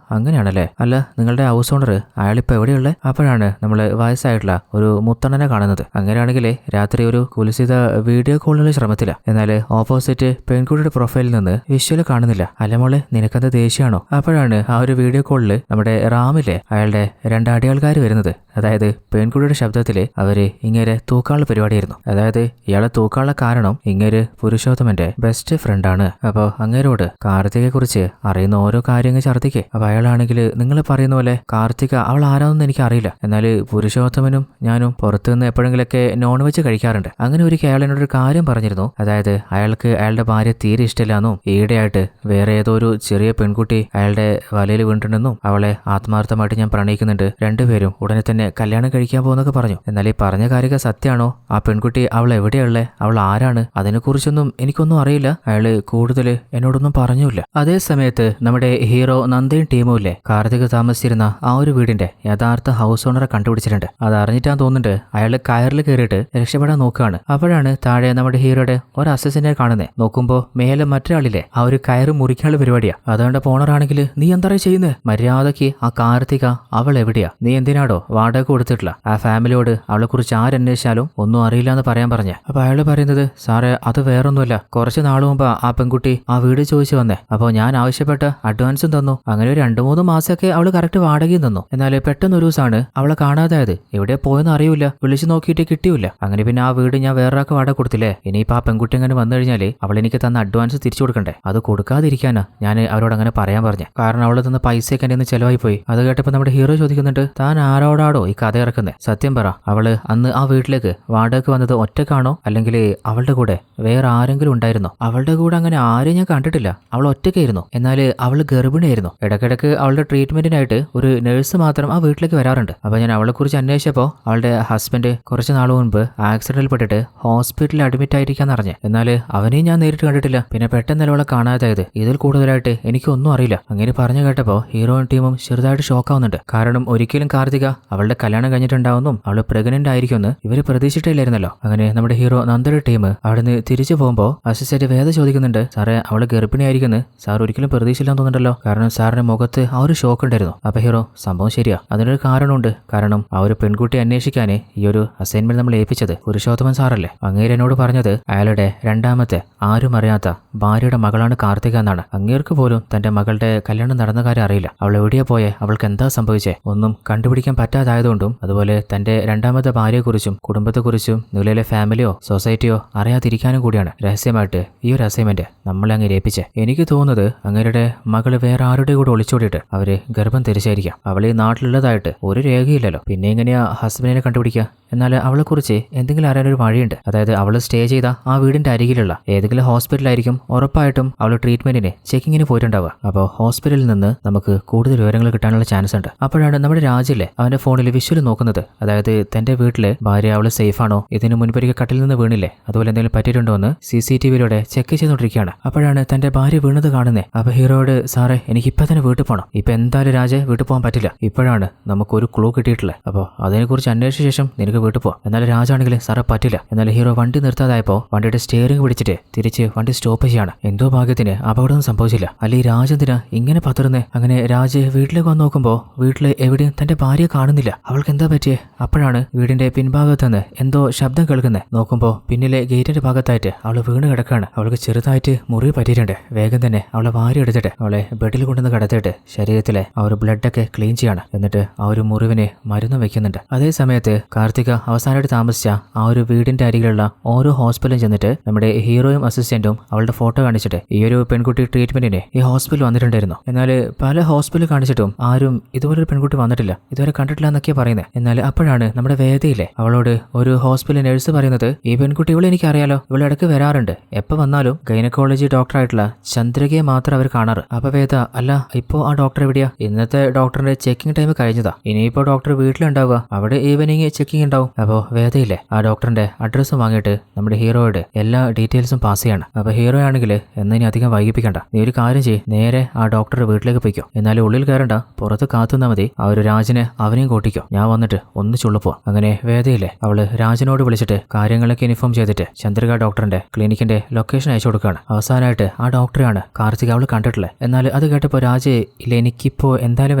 അങ്ങനെയാണല്ലേ, അല്ല നിങ്ങളുടെ ഹൗസ് ഓണർ അയാളിപ്പോ എവിടെയുള്ളത്? അപ്പോഴാണ് നമ്മള് വയസ്സായിട്ടുള്ള ഒരു മുത്തണ്ണനെ കാണുന്നത്. അങ്ങനെയാണെങ്കിൽ രാത്രി ഒരു കുലിസിത വീഡിയോ കോളിനുള്ള ശ്രമത്തില്ല. എന്നാൽ ഓപ്പോസിറ്റ് പെൺകുട്ടിയുടെ പ്രൊഫൈലിൽ നിന്ന് വിഷ്വല് കാണുന്നില്ല. അല്ല മോളെ നിനക്കത് ദേഷ്യമാണോ? അപ്പോഴാണ് ആ ഒരു വീഡിയോ കോളില് നമ്മുടെ റാമിലെ അയാളുടെ 2 അടിയാൾക്കാർ വരുന്നത്. അതായത് പെൺകുട്ടിയുടെ ശബ്ദത്തില് അവര് ഇങ്ങനെ തൂക്കാനുള്ള പരിപാടിയായിരുന്നു. അതായത് ഇയാളെ തൂക്കാനുള്ള കാരണം ഇങ്ങേര് പുരുഷോത്തമന്റെ ബെസ്റ്റ് ഫ്രണ്ടാണ്. അപ്പൊ അങ്ങേരോട് കാർത്തികയെ കുറിച്ച് അറിയുന്ന ഓരോ കാര്യങ്ങൾ ഛർദ്ദിക്കേ. അപ്പൊ അയാളാണെങ്കിൽ നിങ്ങൾ പറയുന്ന പോലെ കാർത്തിക അവൾ ആരാണെന്ന് എനിക്ക് അറിയില്ല, എന്നാൽ പുരുഷോത്തമനും ഞാനും പുറത്തുനിന്ന് എപ്പോഴെങ്കിലൊക്കെ നോൺ വെജ് കഴിക്കാറുണ്ട്. അങ്ങനെ ഒരിക്കൽ അയാൾ എന്നോടൊരു കാര്യം പറഞ്ഞിരുന്നു. അതായത് അയാൾക്ക് അയാളുടെ ഭാര്യ തീരെ ഇഷ്ടമില്ലാന്നും ഈയിടെയായിട്ട് വേറെ ഏതോ ഒരു ചെറിയ പെൺകുട്ടി അയാളുടെ വലയിൽ വീണിട്ടുണ്ടെന്നും അവളെ ആത്മാർത്ഥമായിട്ട് ഞാൻ പ്രണയിക്കുന്നുണ്ട്, രണ്ടുപേരും ഉടനെ തന്നെ കല്യാണം കഴിക്കാൻ പോകുന്നൊക്കെ പറഞ്ഞു. എന്നാൽ ഈ പറഞ്ഞ കാര്യമൊക്കെ സത്യമാണോ? ആ പെൺകുട്ടി അവൾ എവിടെയുള്ളേ? അവൾ ആരാണ്? അതിനെക്കുറിച്ചൊന്നും എനിക്കൊന്നും അറിയില്ല. അയാള് കൂടുതൽ എന്നോടൊന്നും പറഞ്ഞില്ല. അതേ സമയത്ത് നമ്മുടെ ഹീറോ നന്ദയും ടീമും ഇല്ലേ കാർത്തിക താമസിച്ചിരുന്ന ആ ഒരു വീടിന്റെ യഥാർത്ഥ ഹൗസ് ഓണറെ കണ്ടുപിടിച്ചിട്ടുണ്ട്. അത് അറിഞ്ഞിട്ടാന്ന് തോന്നുന്നുണ്ട് അയാൾ കയറിൽ കയറിയിട്ട് രക്ഷപ്പെടാൻ നോക്കുകയാണ്. അപ്പോഴാണ് താഴെ നമ്മുടെ ഹീറോയുടെ ഒരു അസിസ്റ്റന്റിനെ കാണുന്നത്. നോക്കുമ്പോ മേലെ മറ്റൊരാളില്ലേ ആ ഒരു കയറ് മുറിക്കാനുള്ള പരിപാടിയാ. അതുകൊണ്ട് ഓണറാണെങ്കിൽ നീ എന്താ ചെയ്യുന്നത്? മര്യാദയ്ക്ക് ആ കാർത്തിക അവൾ എവിടെയാ? നീ എന്തിനാടോ വാടക കൊടുത്തിട്ടില്ല? ആ ഫാമിലിയോട് അവളെ കുറിച്ച് ആരന്വേഷിച്ചാലും ഒന്നും അറിയില്ല എന്ന് പറയാൻ പറഞ്ഞ. അപ്പൊ അയാള് പറയുന്നത്, സാറേ അത് വേറൊന്നുമല്ല, കുറച്ച് നാൾ മുമ്പ് ആ പെൺകുട്ടി ആ വീട് ചോദിച്ചു വന്നേ. അപ്പൊ ഞാൻ ആവശ്യപ്പെട്ട അഡ്വാൻസും തന്നു. അങ്ങനെ ഒരു 2-3 മാസമൊക്കെ അവള് കറക്റ്റ് വാടകയും തന്നു. എന്നാൽ പെട്ടെന്ന് ഒരു ദിവസമാണ് അവളെ കാണാതായത്. എവിടെ പോയെന്ന് അറിയില്ല, വിളിച്ചു നോക്കിയിട്ട് കിട്ടിയില്ല. അങ്ങനെ പിന്നെ ആ വീട് ഞാൻ വേറൊരാൾക്ക് വാടക കൊടുത്തില്ലേ. ഇനിയിപ്പോ ആ പെൺകുട്ടി അങ്ങനെ വന്നു കഴിഞ്ഞാല് അവൾ എനിക്ക് തന്ന അഡ്വാൻസ് തിരിച്ചു കൊടുക്കണ്ടേ? അത് കൊടുക്കാതിരിക്കാനാ ഞാൻ അവരോട് അങ്ങനെ പറയാൻ പറഞ്ഞേ. കാരണം അവള് തന്ന പൈസയൊക്കെ എന്റെ ചെലവായി പോയി. അത് കേട്ടപ്പോ നമ്മുടെ ഹീറോ ചോദിക്കുന്നുണ്ട്, താൻ ആരോടാടോ ഈ കഥ ഇറക്കുന്നത്? സത്യം പറ, അവള് അന്ന് ആ വീട്ടിലേക്ക് വാടകയ്ക്ക് വന്നത് ഒറ്റക്കാണോ അല്ലെങ്കിൽ അവളുടെ കൂടെ വേറെ ആരെങ്കിലും ഉണ്ടായിരുന്നോ? അവളുടെ കൂടെ അങ്ങനെ ആരെയും ഞാൻ കണ്ടിട്ടില്ല. അവൾ ഒറ്റയ്ക്കായിരുന്നു. എന്നാൽ അവള് ഗർഭിണിയായിരുന്നു. ഇടയ്ക്കിടയ്ക്ക് അവളുടെ ട്രീറ്റ്മെന്റിനായിട്ട് ഒരു നഴ്സ് മാത്രം ആ വീട്ടിലേക്ക് വരാറുണ്ട്. അപ്പൊ ഞാൻ അവളെ കുറിച്ച് അന്വേഷിച്ചപ്പോൾ അവളുടെ ഹസ്ബൻഡ് കുറച്ച് നാൾ മുൻപ് ആക്സിഡന്റിൽ പെട്ടിട്ട് ഹോസ്പിറ്റലിൽ അഡ്മിറ്റ് ആയിരിക്കാന്ന് അറിഞ്ഞു. എന്നാൽ അവനെയും ഞാൻ നേരിട്ട് കണ്ടിട്ടില്ല. പിന്നെ പെട്ടെന്ന് അവളെ കാണാതായത്. ഇതിൽ കൂടുതലായിട്ട് എനിക്കൊന്നും അറിയില്ല. അങ്ങനെ പറഞ്ഞു കേട്ടപ്പോ ഹീറോയും ടീമും ചെറുതായിട്ട് ഷോക്കാവുന്നുണ്ട്. കാരണം ഒരിക്കലും കാർത്തിക അവളുടെ കല്യാണം കഴിഞ്ഞിട്ടുണ്ടാവുന്നും അവള് പ്രഗ്നന്റ് ആയിരിക്കുമെന്ന് ഇവര് പ്രതീക്ഷിച്ചിട്ടില്ലായിരുന്നല്ലോ. അങ്ങനെ നമ്മുടെ ഹീറോ നന്ദയുടെ ടീം അവിടുന്ന് തിരിച്ചു പോകുമ്പോൾ അസിസ്റ്റന്റ് വേദ ചോദിക്കുന്നുണ്ട്, സാറേ അവള് ഗർഭിണിയായിരിക്കുന്നു സാർ ഒരിക്കലും പ്രതീക്ഷിച്ചില്ലാന്ന് തോന്നുന്നുണ്ടല്ലോ. കാരണം സാറിന്റെ മുഖത്ത് ആ ഒരു ഷോക്ക് ഉണ്ടായിരുന്നു. അപ്പൊ ഹീറോ, സംഭവം ശരിയാ, അതിനൊരു കാരണമുണ്ട്. കാരണം ആ ഒരു പെൺകുട്ടി അന്വേഷിക്കാനേ ഈ ഒരു അസൈൻമെന്റ് നമ്മൾ ഏൽപ്പിച്ചത് പുരുഷോത്തമൻ സാറല്ലേ. അങ്ങേര് എന്നോട് പറഞ്ഞത് അയാളുടെ 2ാമത്തെ ആരും അറിയാത്ത ഭാര്യയുടെ മകളാണ് കാർത്തിക എന്നാണ്. അങ്ങേർക്ക് പോലും തന്റെ മകളുടെ കല്യാണം നടന്ന കാര്യം അറിയില്ല. അവൾ എവിടെയാ പോയേ, അവൾക്ക് എന്താ സംഭവിച്ചേ ഒന്നും കണ്ടുപിടിക്കാൻ പറ്റാതായതുകൊണ്ടും അതുപോലെ തന്റെ 2ാമത്തെ ഭാര്യയെക്കുറിച്ചും കുടുംബത്തെക്കുറിച്ചും നിലയിലെ ഫാമിലിയോ സൊസൈറ്റിയോ അറിയാതിരിക്കാനും കൂടിയാണ് രഹസ്യമായിട്ട് ഈ ഒരു അസൈൻമെന്റ് നമ്മളെ അങ്ങ് ഏൽപ്പിച്ചേ. എനിക്ക് തോന്നുന്നത് അങ്ങേരുടെ മകള് വേറെ ആരുടെ കൂടെ ഒളിച്ചോടിയിട്ട് അവര് ഗർഭം ധരിച്ചായിരിക്കാം. അവൾ ഈ നാട്ടിലുള്ളതായിട്ട് ഒരു രേഖയില്ലല്ലോ. പിന്നെ എങ്ങനെയാ ഹസ്ബൻഡിനെ കണ്ടുപിടിക്കുക? എന്നാൽ അവളെക്കുറിച്ച് എന്തെങ്കിലും അറിയാനൊരു വഴിയുണ്ട്. അതായത് അവൾ സ്റ്റേ ചെയ്ത ആ വീടിന്റെ അരികിലുള്ള ഏതെങ്കിലും ഹോസ്പിറ്റലായിരിക്കും ഉറപ്പായിട്ടും അവൾ ട്രീറ്റ്മെന്റിന് ചെക്കിങ്ങിന് പോയിട്ടുണ്ടാവുക. അപ്പോൾ ഹോസ്പിറ്റലിൽ നിന്ന് നമുക്ക് കൂടുതൽ വിവരങ്ങൾ കിട്ടാനുള്ള ചാൻസ് ഉണ്ട്. അപ്പോഴാണ് നമ്മുടെ രാജിലെ അവന്റെ ഫോണിൽ വിഷ്വൽ നോക്കുന്നത്. അതായത് തന്റെ വീട്ടില് ഭാര്യ അവള് സേഫ് ആണോ, ഇതിന് മുൻപൊരിക്കൽ കട്ടിൽ നിന്ന് വീണില്ലേ, അതുപോലെ എന്തെങ്കിലും പറ്റിയിട്ടുണ്ടോ എന്ന് CCTVയിലൂടെ ചെക്ക് ചെയ്തുകൊണ്ടിരിക്കുകയാണ്. അപ്പോഴാണ് തന്റെ ഭാര്യ വീണത് കാണുന്നത്. അപ്പൊ ഹീറോയോട്, സാറേ എനിക്കിപ്പോ തന്നെ വീട്ടിൽ പോകണം, ഇപ്പൊ എന്തായാലും രാജ വീട്ടിൽ പോകാൻ പറ്റില്ല, ഇപ്പോഴാണ് നമുക്കൊരു ക്ലൂ കിട്ടിയിട്ടുള്ളത്. അപ്പോൾ അതിനെക്കുറിച്ച് അന്വേഷിച്ച ശേഷം നിനക്ക് വീട്ടിൽ പോകാം. എന്നാൽ രാജാണെങ്കിൽ സാറേ പറ്റില്ല. എന്നാൽ ഹീറോ വണ്ടി നിർത്താതായപ്പോൾ വണ്ടിയുടെ സ്റ്റിയറിംഗ് പിടിച്ചിട്ട് തിരിച്ച് വണ്ടി സ്റ്റോപ്പ് ചെയ്യാണ്. എന്തോ ഭാഗ്യത്തിന് അപകടം സംഭവിച്ചില്ല. അല്ലെങ്കിൽ രാജെന്തിനാ ഇങ്ങനെ ഇങ്ങനെ പതറുന്നേ. അങ്ങനെ രാജ് വീട്ടിലേക്ക് വന്ന് നോക്കുമ്പോൾ വീട്ടിൽ എവിടെയും തന്റെ ഭാര്യയെ കാണുന്നില്ല. അവൾക്ക് എന്താ പറ്റിയേ? അപ്പോഴാണ് വീടിന്റെ പിൻഭാഗത്ത് നിന്ന് എന്തോ ശബ്ദം കേൾക്കുന്നത്. നോക്കുമ്പോൾ പിന്നിലെ ഗേറ്റിന്റെ ഭാഗത്തായിട്ട് അവള് വീണ് കിടക്കാണ്. അവൾക്ക് ചെറുതായിട്ട് മുറിവ് പറ്റിയിട്ടുണ്ട്. വേഗം തന്നെ അവളെ വാരി എടുത്തിട്ട് അവളെ ബെഡിൽ കൊണ്ടുവന്ന് കിടത്തിയിട്ട് ശരീരത്തിലെ ആ ഒരു ബ്ലഡൊക്കെ ക്ലീൻ ചെയ്യാണ്. എന്നിട്ട് ആ ഒരു മുറിവിന് മരുന്ന് വെക്കുന്നുണ്ട്. അതേ സമയത്ത് കാർത്തിക അവസാനമായിട്ട് താമസിച്ച ആ ഒരു വീടിന്റെ അരികിലുള്ള ഓരോ ഹോസ്പിറ്റലും ചെന്നിട്ട് നമ്മുടെ ഹീറോയും അസിസ്റ്റന്റും അവളുടെ ഫോട്ടോ കാണിച്ചിട്ട് ഈ ഒരു പെൺകുട്ടി ട്രീറ്റ്മെന്റിന് ഈ ഹോസ്പിറ്റൽ വന്നിട്ടുണ്ടായിരുന്നു. എന്നാൽ പല ഹോസ്പിറ്റൽ കാണിച്ചിട്ടും ആരും ഇതുപോലൊരു പെൺകുട്ടി വന്നിട്ടില്ല, ഇതുവരെ കണ്ടിട്ടില്ല എന്നൊക്കെയാണ് പറയുന്നത്. എന്നാൽ അപ്പോഴാണ് നമ്മുടെ വേദയിലെ അവളോട് ഒരു ഹോസ്പിറ്റൽ നഴ്സ് പറയുന്നത്, ഈ പെൺകുട്ടി ഇവളെ എനിക്ക് അറിയാലോ, ഇവളെ ഇടയ്ക്ക് വരാറുണ്ട്, എപ്പോൾ വന്നാലും ഗൈനക്കോളജി ഡോക്ടറായിട്ടുള്ള ചന്ദ്രികയെ മാത്രം അവർ കാണാറ്. അപ്പൊ വേദ, അല്ല ഇപ്പോ ആ ഡോക്ടർ എവിടെയാ? ഇന്നത്തെ ഡോക്ടറിന്റെ ചെക്കിംഗ് ടൈം കഴിഞ്ഞതാ, ഇനിയിപ്പോ ഡോക്ടർ വീട്ടിലുണ്ടാവുക, അവിടെ ഈവനിങ് ചെക്കിംഗ് ഉണ്ടാവും. അപ്പോ വേദയില്ലേ ആ ഡോക്ടറിന്റെ അഡ്രസ്സും വാങ്ങിയിട്ട് നമ്മുടെ ഹീറോയുടെ എല്ലാ ഡീറ്റെയിൽസും പാസ് ചെയ്യാണ്. അപ്പൊ ഹീറോ ആണെങ്കിൽ എന്നതിന് അധികം വൈകിപ്പിക്കണ്ട, നീ ഒരു കാര്യം ചെയ്യ്, നേരെ ആ ഡോക്ടറുടെ വീട്ടിലേക്ക് പോയിക്കോ. എന്നാലും ഉള്ളിൽ കയറണ്ട, പുറത്ത് കാത്തുനിന്നാ മതി. ആ ഒരു രാജിനെ അവനെയും കൂട്ടിക്കോ, ഞാൻ വന്നിട്ട് ഒന്നിച്ചുള്ളു പോവാം. അങ്ങനെ വേദയില്ലേ അവള് രാജിനോട് വിളിച്ചിട്ട് കാര്യങ്ങളൊക്കെ ഇൻഫോം ചെയ്തിട്ട് ചന്ദ്രിക ഡോക്ടറിന്റെ ക്ലിനിക്കിന്റെ ലൊക്കേഷൻ അയച്ചു കൊടുക്കുകയാണ്. അവസാനമായിട്ട് ആ ഡോക്ടറെയാണ് കാർത്തിക അവള് കണ്ടിട്ടുള്ളത്. എന്നാൽ അത് കേട്ടപ്പോൾ രാജ്, ഇല്ല എനിക്കിപ്പോ എന്തായാലും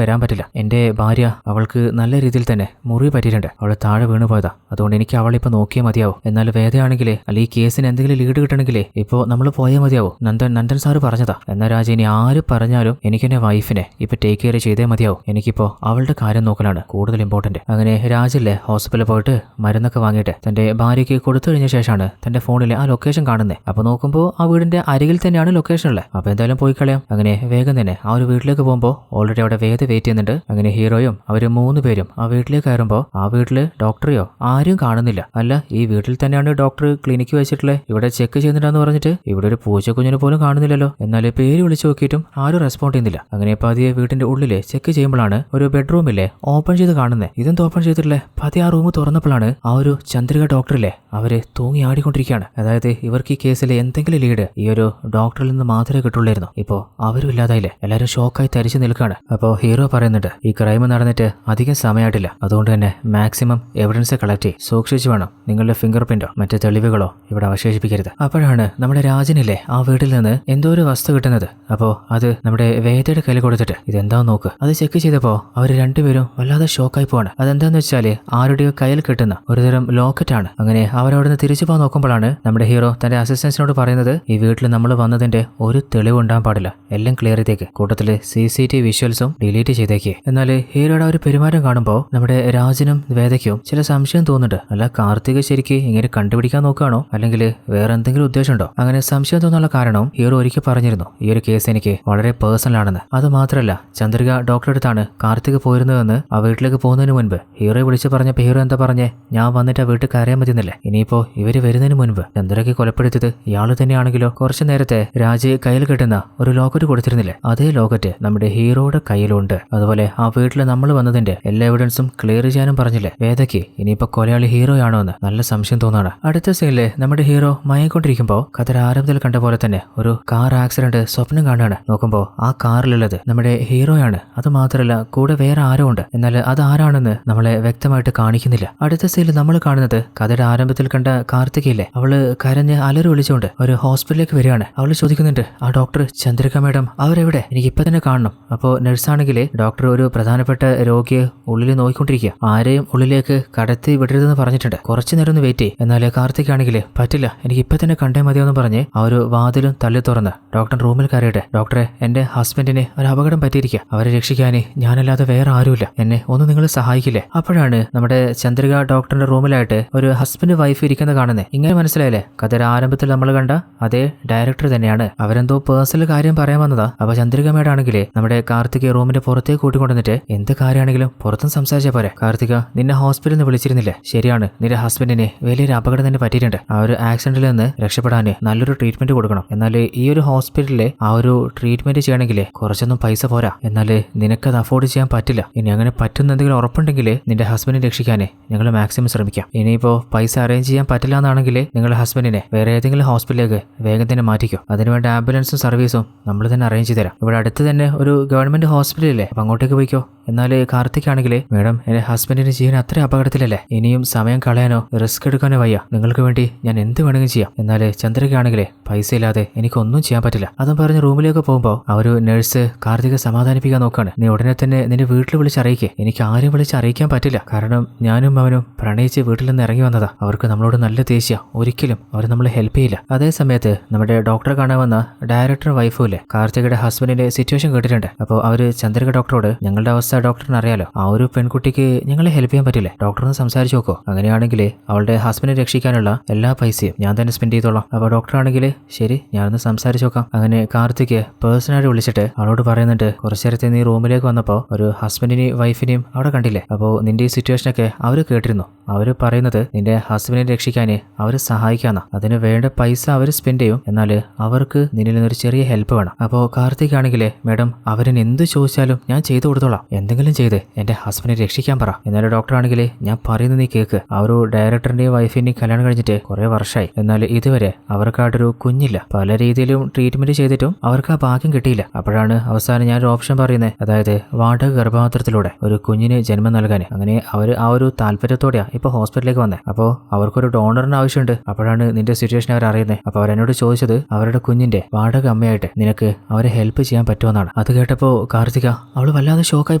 വരാൻ പറ്റില്ല, എന്റെ ഭാര്യ അവൾക്ക് നല്ല രീതിയിൽ തന്നെ മുറിവ് പറ്റിയിട്ടുണ്ട്, അവള് താഴെ വീണു പോയതാ, അതുകൊണ്ട് എനിക്ക് അവളിപ്പോ നോക്കിയേ മതിയാവും. എന്നാൽ വേദയാണെങ്കിലേ അല്ല ഈ കേസിന് എന്തെങ്കിലും ലീഡ് കിട്ടണമെങ്കിലേ ഇപ്പോ നമ്മൾ പോയേ മതിയാവും, നന്ദൻ സാറ് പറഞ്ഞതാ. എന്നാൽ രാജ്, ഇനി ആര് പറഞ്ഞാലും എനിക്ക് എന്റെ വൈഫിനെ ഇപ്പൊ ടേക്ക് കെയർ ചെയ്തേ മതിയാവും, എനിക്കിപ്പോ അവളുടെ കാര്യം നോക്കലാണ് കൂടുതൽ ഇമ്പോർട്ടന്റ്. അങ്ങനെ രാജില്ലേ ഹോസ്പിറ്റലിൽ പോയിട്ട് മരുന്നൊക്കെ വാങ്ങിയിട്ട് തന്റെ ഭാര്യയ്ക്ക് കൊടുത്തു കഴിഞ്ഞ ശേഷമാണ് തന്റെ ഫോണിലെ ആ ലൊക്കേഷൻ കാണുന്നത്. അപ്പൊ നോക്കുമ്പോൾ ആ വീടിന്റെ അരികിൽ തന്നെയാണ് ലൊക്കേഷൻ ഉള്ളത്. അപ്പൊ എന്തായാലും പോയി കളയാം. അങ്ങനെ വേഗം തന്നെ ആ ഒരു വീട്ടിലേക്ക് പോകുമ്പോൾ ഓൾറെഡി അവിടെ വേദ വെയിറ്റ് ചെയ്യുന്നുണ്ട്. അങ്ങനെ ഹീറോയും അവര് 3 പേരും ആ വീട്ടിലേക്ക് കയറുമ്പോൾ ആ വീട്ടില് ഡോക്ടറെയോ ആരും കാണുന്നില്ല. അല്ല ഈ വീട്ടിൽ തന്നെയാണ് ഡോക്ടർ ക്ലിനിക്ക് വെച്ചിട്ടുള്ളത്, ഇവിടെ ചെക്ക് ചെയ്യുന്നുണ്ടെന്ന് പറഞ്ഞിട്ട് ഇവിടെ ഒരു പൂച്ചക്കുഞ്ഞിനെ പോലും കാണുന്നില്ലല്ലോ. എന്നാൽ പേര് വിളിച്ചു നോക്കിയിട്ടും ആരും റെസ്പോണ്ട് ചെയ്യുന്നില്ല. അങ്ങനെ പതിയെ വീടിന്റെ ഉള്ളില് ചെക്ക് ചെയ്യുമ്പോഴാണ് ഒരു ബെഡ്റൂമില്ലേ ഓപ്പൺ ചെയ്ത് കാണുന്നത്. ഇതെന്ത് ഓപ്പൺ ചെയ്തിട്ടില്ലേ? പതിയെ ആ റൂം തുറന്നപ്പോഴാണ് ആ ഒരു ചന്ദ്രിക ഡോക്ടറില്ലേ അവര് തൂങ്ങി ആടിക്കൊണ്ടിരിക്കുകയാണ്. അതായത് ഇവർക്ക് ഈ കേസിലെ എന്തെങ്കിലും ലീഡ് ഈ ഒരു ഡോക്ടറിൽ നിന്ന് മാത്രമേ കിട്ടുള്ളായിരുന്നു. ഇപ്പോ അവരും ഇല്ലാതായില്ലേ, എല്ലാവരും ഷോക്കായി തരിച്ചു നിൽക്കുകയാണ്. അപ്പോൾ ഹീറോ പറയുന്നുണ്ട്, ഈ ക്രൈം നടന്നിട്ട് അധികം സമയമായിട്ടില്ല, അതുകൊണ്ട് തന്നെ മാക്സിമം എവിഡൻസ് കളക്ട് ചെയ്യും, സൂക്ഷിച്ചു വേണം, നിങ്ങളുടെ ഫിംഗർ പ്രിന്റോ മറ്റു തെളിവുകളോ ഇവിടെ അവശേഷിപ്പിക്കരുത്. അപ്പോഴാണ് നമ്മുടെ രാജനില്ലേ ആ വീട്ടിൽ നിന്ന് എന്തോ ഒരു വസ്തു കിട്ടുന്നത്. അപ്പോൾ അത് നമ്മുടെ വേദയുടെ കയ്യിൽ കൊടുത്തിട്ട് ഇതെന്താ നോക്ക്. അത് ചെക്ക് ചെയ്തപ്പോൾ അവർ രണ്ടുപേരും വല്ലാതെ ഷോക്കായി പോവാണ്. അതെന്താന്ന് വെച്ചാല് ആരുടെയോ കയ്യിൽ കിട്ടുന്ന ഒരുതരം ലോക്കറ്റാണ്. അങ്ങനെ അവരവിടുന്ന് തിരിച്ചു പോകാൻ നോക്കുമ്പോഴാണ് നമ്മുടെ ഹീറോ തന്റെ അസിസ്റ്റൻസിനോട് പറയുന്നത്, ഈ വീട്ടിൽ നമ്മൾ വന്നതിന്റെ ഒരു തെളിവ് ഉണ്ടാകാൻ പാടില്ല, എല്ലാം ക്ലിയർ ചെയ്തേക്ക്, കൂട്ടത്തില് CCTV വിഷ്വൽസും ഡിലീറ്റ് ചെയ്തേക്ക്. എന്നാൽ ഹീറോയുടെ ഒരു പെരുമാറ്റം കാണുമ്പോൾ നമ്മുടെ രാജനും വേദയ്ക്കും ചില സംശയം തോന്നുന്നുണ്ട്. അല്ല കാർത്തിക ശരിക്ക് ഇങ്ങനെ കണ്ടുപിടിക്കാൻ നോക്കുകയാണോ അല്ലെങ്കിൽ വേറെ എന്തെങ്കിലും ഉദ്ദേശമുണ്ടോ? അങ്ങനെ സംശയം തോന്നാനുള്ള കാരണം ഹീറോ ഒരിക്കൽ പറഞ്ഞിരുന്നു, ഈ ഒരു കേസ് എനിക്ക് വളരെ പേഴ്സണൽ ആണെന്ന്. അത് മാത്രമല്ല ചന്ദ്രിക ഡോക്ടറെ അടുത്താണ് കാർത്തിക് പോയിരുന്നതെന്ന് ആ വീട്ടിലേക്ക് പോകുന്നതിന് മുൻപ് ഹീറോയെ വിളിച്ച് പറഞ്ഞപ്പോൾ ഹീറോ എന്താ പറഞ്ഞേ, ഞാൻ വന്നിട്ട് ആ വീട്ടിൽ കയറിയാൻ മതിയെന്നല്ലേ. ഇനിയിപ്പോ ഇവര് വരുന്നതിന് മുൻപ് ചന്ദ്രയ്ക്ക് കൊലപ്പെടുത്തിയത് ഇയാള് തന്നെയാണെങ്കിലോ? കുറച്ചു നേരത്തെ രാജ് കയ്യിൽ കിട്ടുന്ന ഒരു ലോക്കറ്റ് കൊടുത്തിരുന്നില്ലേ, അതേ ലോക്കറ്റ് നമ്മുടെ ഹീറോയുടെ കയ്യിലുണ്ട്. അതുപോലെ ആ വീട്ടിൽ നമ്മൾ വന്നതിന്റെ എല്ലാ എവിഡൻസും ക്ലിയർ ചെയ്യാനും പറഞ്ഞില്ലേ വേദയ്ക്ക്. ഇനിയിപ്പോ കൊലയാളി ഹീറോയാണോ എന്ന് നല്ല സംശയം തോന്നാണ്. അടുത്ത സീനില് നമ്മുടെ ഹീറോ മയക്കൊണ്ടിരിക്കുമ്പോ കഥയുടെ ആരംഭത്തിൽ കണ്ട പോലെ തന്നെ ഒരു കാർ ആക്സിഡന്റ് സ്വപ്നം കാണാണ്. നോക്കുമ്പോ ആ കാറിലുള്ളത് നമ്മുടെ ഹീറോയാണ്. അത് മാത്രമല്ല കൂടെ വേറെ ആരോ ഉണ്ട്. എന്നാൽ അത് ആരാണെന്ന് നമ്മളെ വ്യക്തമായിട്ട് കാണിക്കുന്നില്ല. അടുത്ത സീനിൽ നമ്മൾ കാണുന്നത് കഥയുടെ ആരംഭത്തിൽ കണ്ട കാർത്തികയില്ലേ, അവള് കരഞ്ഞ് അലറി വിളിച്ചുകൊണ്ട് ഒരു ഹോസ്പിറ്റലിലേക്ക് വരികയാണ്. അവള് ചോദിക്കുന്നുണ്ട്, ആ ഡോക്ടർ ചന്ദ്രിക മാഡം അവരെവിടെ, എനിക്ക് ഇപ്പൊ തന്നെ കാണണം. അപ്പോൾ നഴ്സാണെങ്കിൽ ഡോക്ടർ ഒരു പ്രധാനപ്പെട്ട രോഗിയെ ഉള്ളിൽ നോക്കിക്കൊണ്ടിരിക്കുക, ആരെയും ഉള്ളിലേക്ക് കടത്തി വിടരുതെന്ന് പറഞ്ഞിട്ടുണ്ട്, കുറച്ചു നേരം ഒന്ന് വെയിറ്റ് ചെയ്യും. എന്നാൽ കാർത്തികാണെങ്കിൽ പറ്റില്ല, എനിക്ക് ഇപ്പൊ തന്നെ കണ്ടേ മതിയെന്ന് പറഞ്ഞ് ആ ഒരു വാതിലും തള്ളി തുറന്ന് ഡോക്ടർ റൂമിൽ കയറിയിട്ട്, ഡോക്ടറെ എന്റെ ഹസ്ബൻഡിന് ഒരു അപകടം പറ്റിയിരിക്കുക, അവരെ രക്ഷിക്കാനേ ഞാനല്ലാതെ വേറെ ആരുമില്ല, എന്നെ ഒന്ന് നിങ്ങൾ സഹായിക്കില്ലേ? അപ്പോഴാണ് നമ്മുടെ ചന്ദ്രിക ഡോക്ടറിന്റെ റൂമിലായിട്ട് ഒരു ഹസ്ബൻഡ് വൈഫ് ഇരിക്കുന്നത് കാണുന്നത്. ഇങ്ങനെ മനസ്സിലായില്ലേ, കഥയുടെ ആരംഭത്തിൽ നമ്മൾ കണ്ട അതേ ഡയറക്ടർ തന്നെയാണ്. അവരെന്തോ പേഴ്സണൽ കാര്യം പറയാൻ വന്നതാ. അപ്പൊ ചന്ദ്രിക മേഡാണെങ്കിലേ നമ്മുടെ കാർത്തിക് റൂമിന്റെ പുറത്തേക്ക് കൂട്ടിക്കൊണ്ടുവന്നിട്ട് എന്ത് കാര്യമാണെങ്കിലും പുറത്തും സംസാരിച്ചാൽ പോരെ. കാർത്തിക നിന്നെ ഹോസ്പിറ്റലിൽ നിന്ന് വിളിച്ചിരുന്നില്ലേ? ശരിയാണ്, നിന്റെ ഹസ്ബൻഡിന് വലിയൊരു അപകടം തന്നെ പറ്റിയിട്ടുണ്ട്, ആ ഒരു ആക്സിഡന്റിൽ നിന്ന് രക്ഷപ്പെടാന് നല്ലൊരു ട്രീറ്റ്മെന്റ് കൊടുക്കണം. എന്നാൽ ഈ ഒരു ഹോസ്പിറ്റലിലെ ആ ഒരു ട്രീറ്റ്മെന്റ് ചെയ്യണമെങ്കിൽ കുറച്ചൊന്നും പൈസ പോരാ. എന്നാൽ നിനക്കത് അഫോർഡ് ചെയ്യാൻ പറ്റില്ല. ഇനി അങ്ങനെ പറ്റുന്ന എന്തെങ്കിലും ഉറപ്പുണ്ടെങ്കിൽ നിന്റെ ഹസ്ബൻഡിനെ രക്ഷിക്കാനേ ഞങ്ങൾ മാക്സിമം ശ്രമിക്കാം. ഇനിയിപ്പോ പൈസ അറേഞ്ച് ചെയ്യാൻ പറ്റില്ല എന്നാണെങ്കിൽ നിങ്ങളുടെ ഹസ്ബൻഡിനെ വേറെ ഏതെങ്കിലും ഹോസ്പിറ്റലിലേക്ക് വേഗം തന്നെ മാറ്റിക്കോ. അതിനുവേണ്ട ആംബുലൻസും സർവീസും നമ്മൾ തന്നെ അറേഞ്ച് ചെയ്ത് തരാം. ഇവിടെ അടുത്ത് തന്നെ ഒരു ഗവൺമെന്റ് ഹോസ്പിറ്റലില്ലേ, അപ്പൊ അങ്ങോട്ടേക്ക് പോയിക്കോ. എന്നാൽ കാർത്തിക്കാണെങ്കിൽ മേഡം എന്റെ ഹസ്ബൻഡിന്റെ ജീവൻ അത്ര അപകടത്തിലല്ലേ, ഇനിയും സമയം കളയാനോ റിസ്ക് എടുക്കാനോ വയ്യ, നിങ്ങൾക്ക് വേണ്ടി ഞാൻ എന്ത് വേണമെങ്കിലും ചെയ്യാം. എന്നാൽ ചന്ദ്രയ്ക്കാണെങ്കിലേ പൈസ ഇല്ലാതെ എനിക്കൊന്നും ചെയ്യാൻ പറ്റില്ല. അതും പറഞ്ഞ് റൂമിലേക്ക് പോകുമ്പോൾ ആ ഒരു നഴ്സ് കാർത്തിക സമാധാനിപ്പിക്കാൻ നോക്കാണ്. നീ ഉടനെ തന്നെ നിന്റെ വീട്ടിൽ വിളിച്ചറിയിക്കേ. എനിക്ക് ആരും വിളിച്ചറിയിക്കാൻ പറ്റില്ല. കാരണം ഞാനും അവനും പ്രണയിച്ച് വീട്ടിൽ നിന്ന് ഇറങ്ങി വന്നതാ. അവർക്ക് നമ്മളോട് നല്ല ദേഷ്യ. ഒരിക്കലും അവർ നമ്മളെ ഹെൽപ്പ് ചെയ്യില്ല. അതേ സമയത്ത് നമ്മുടെ ഡോക്ടറെ കാണാൻ വന്ന ഡയറക്ടർ വൈഫും ഇല്ലേ, കാർത്തികയുടെ ഹസ്ബൻഡിന്റെ സിറ്റുവേഷൻ കേട്ടിട്ടുണ്ട്. അപ്പോൾ അവര് ചന്ദ്രിക ഡോക്ടറോട് ഞങ്ങളുടെ അവസ്ഥ ഡോക്ടറിന് അറിയാലോ, ആ ഒരു പെൺകുട്ടിക്ക് ഞങ്ങളെ ഹെൽപ്പ് ചെയ്യാൻ പറ്റില്ലേ, ഡോക്ടറൊന്ന് സംസാരിച്ചു നോക്കോ. അങ്ങനെയാണെങ്കിൽ അവളുടെ ഹസ്ബൻഡിനെ രക്ഷിക്കാനുള്ള എല്ലാ പൈസയും ഞാൻ തന്നെ സ്പെൻഡ് ചെയ്തോളാം. അപ്പോൾ ഡോക്ടറാണെങ്കിൽ ശരി, ഞാനൊന്ന് സംസാരിച്ചു നോക്കാം. അങ്ങനെ കാർത്തിക് പേഴ്സണായിട്ട് വിളിച്ചിട്ട് അവളോട് പറയുന്നുണ്ട്, കുറച്ചു നേരത്തെ നീ റൂമിലേക്ക് വന്നപ്പോൾ ഒരു ഹസ്ബൻഡിനെയും വൈഫിനെയും അവിടെ കണ്ടില്ലേ. അപ്പോൾ നിന്റെ ഈ സിറ്റുവേഷനൊക്കെ അവർ കേട്ടിരുന്നു. അവർ പറയുന്നത് നിന്റെ ഹസ്ബൻഡിനെ രക്ഷിക്കാന് അവർ സഹായിക്കാന്നാ. അതിന് വേണ്ട പൈസ അവർ സ്പെൻഡ് ചെയ്യും, എന്നാൽ അവർക്ക് നിന്നിൽ നിന്നൊരു ചെറിയ ഹെൽപ്പ് വേണം. അപ്പോൾ കാർത്തിക് ആണെങ്കിലേ, മേഡം അവരിന് എന്ത് ചോദിച്ചാലും ഞാൻ ചെയ്തു കൊടുത്തോളാം, എന്തെങ്കിലും ചെയ്ത് എന്റെ ഹസ്ബൻഡിനെ രക്ഷിക്കാൻ പറ. എന്നാലും ഡോക്ടർ ആണെങ്കിലേ, ഞാൻ പറയുന്നത് നീ കേക്ക്. ആ ഒരു ഡയറക്ടറിന്റെയും വൈഫിന്റെയും കല്യാണം കഴിഞ്ഞിട്ട് കുറെ വർഷമായി. എന്നാൽ ഇതുവരെ അവർക്കായിട്ടൊരു കുഞ്ഞില്ല. പല രീതിയിലും ട്രീറ്റ്മെന്റ് ചെയ്തിട്ടും അവർക്ക് ആ ഭാഗ്യം കിട്ടിയില്ല. അപ്പോഴാണ് അവസാനം ഞാനൊരു ഓപ്ഷൻ പറയുന്നത്, അതായത് വാടക ഗർഭപാത്രത്തിലൂടെ ഒരു കുഞ്ഞിന് ജന്മം നൽകാൻ. അങ്ങനെ അവർ ആ ഒരു താല്പര്യത്തോടെയാ ഇപ്പൊ ഹോസ്പിറ്റലിലേക്ക് വന്നത്. അപ്പോൾ അവർക്കൊരു ഡോണറിന് ആവശ്യമുണ്ട്. അപ്പോഴാണ് നിന്റെ സിറ്റുവേഷൻ അവർ അറിയുന്നത്. അപ്പോൾ അവരെന്നോട് ചോദിച്ചത് അവരുടെ കുഞ്ഞിന്റെ വാടക അമ്മയായിട്ട് നിനക്ക് അവരെ ഹെൽപ്പ് ചെയ്യാൻ പറ്റുമെന്നാണ്. അത് കേട്ടപ്പോൾ കാർത്തിക അവള് വല്ലാതെ ഷോക്കായി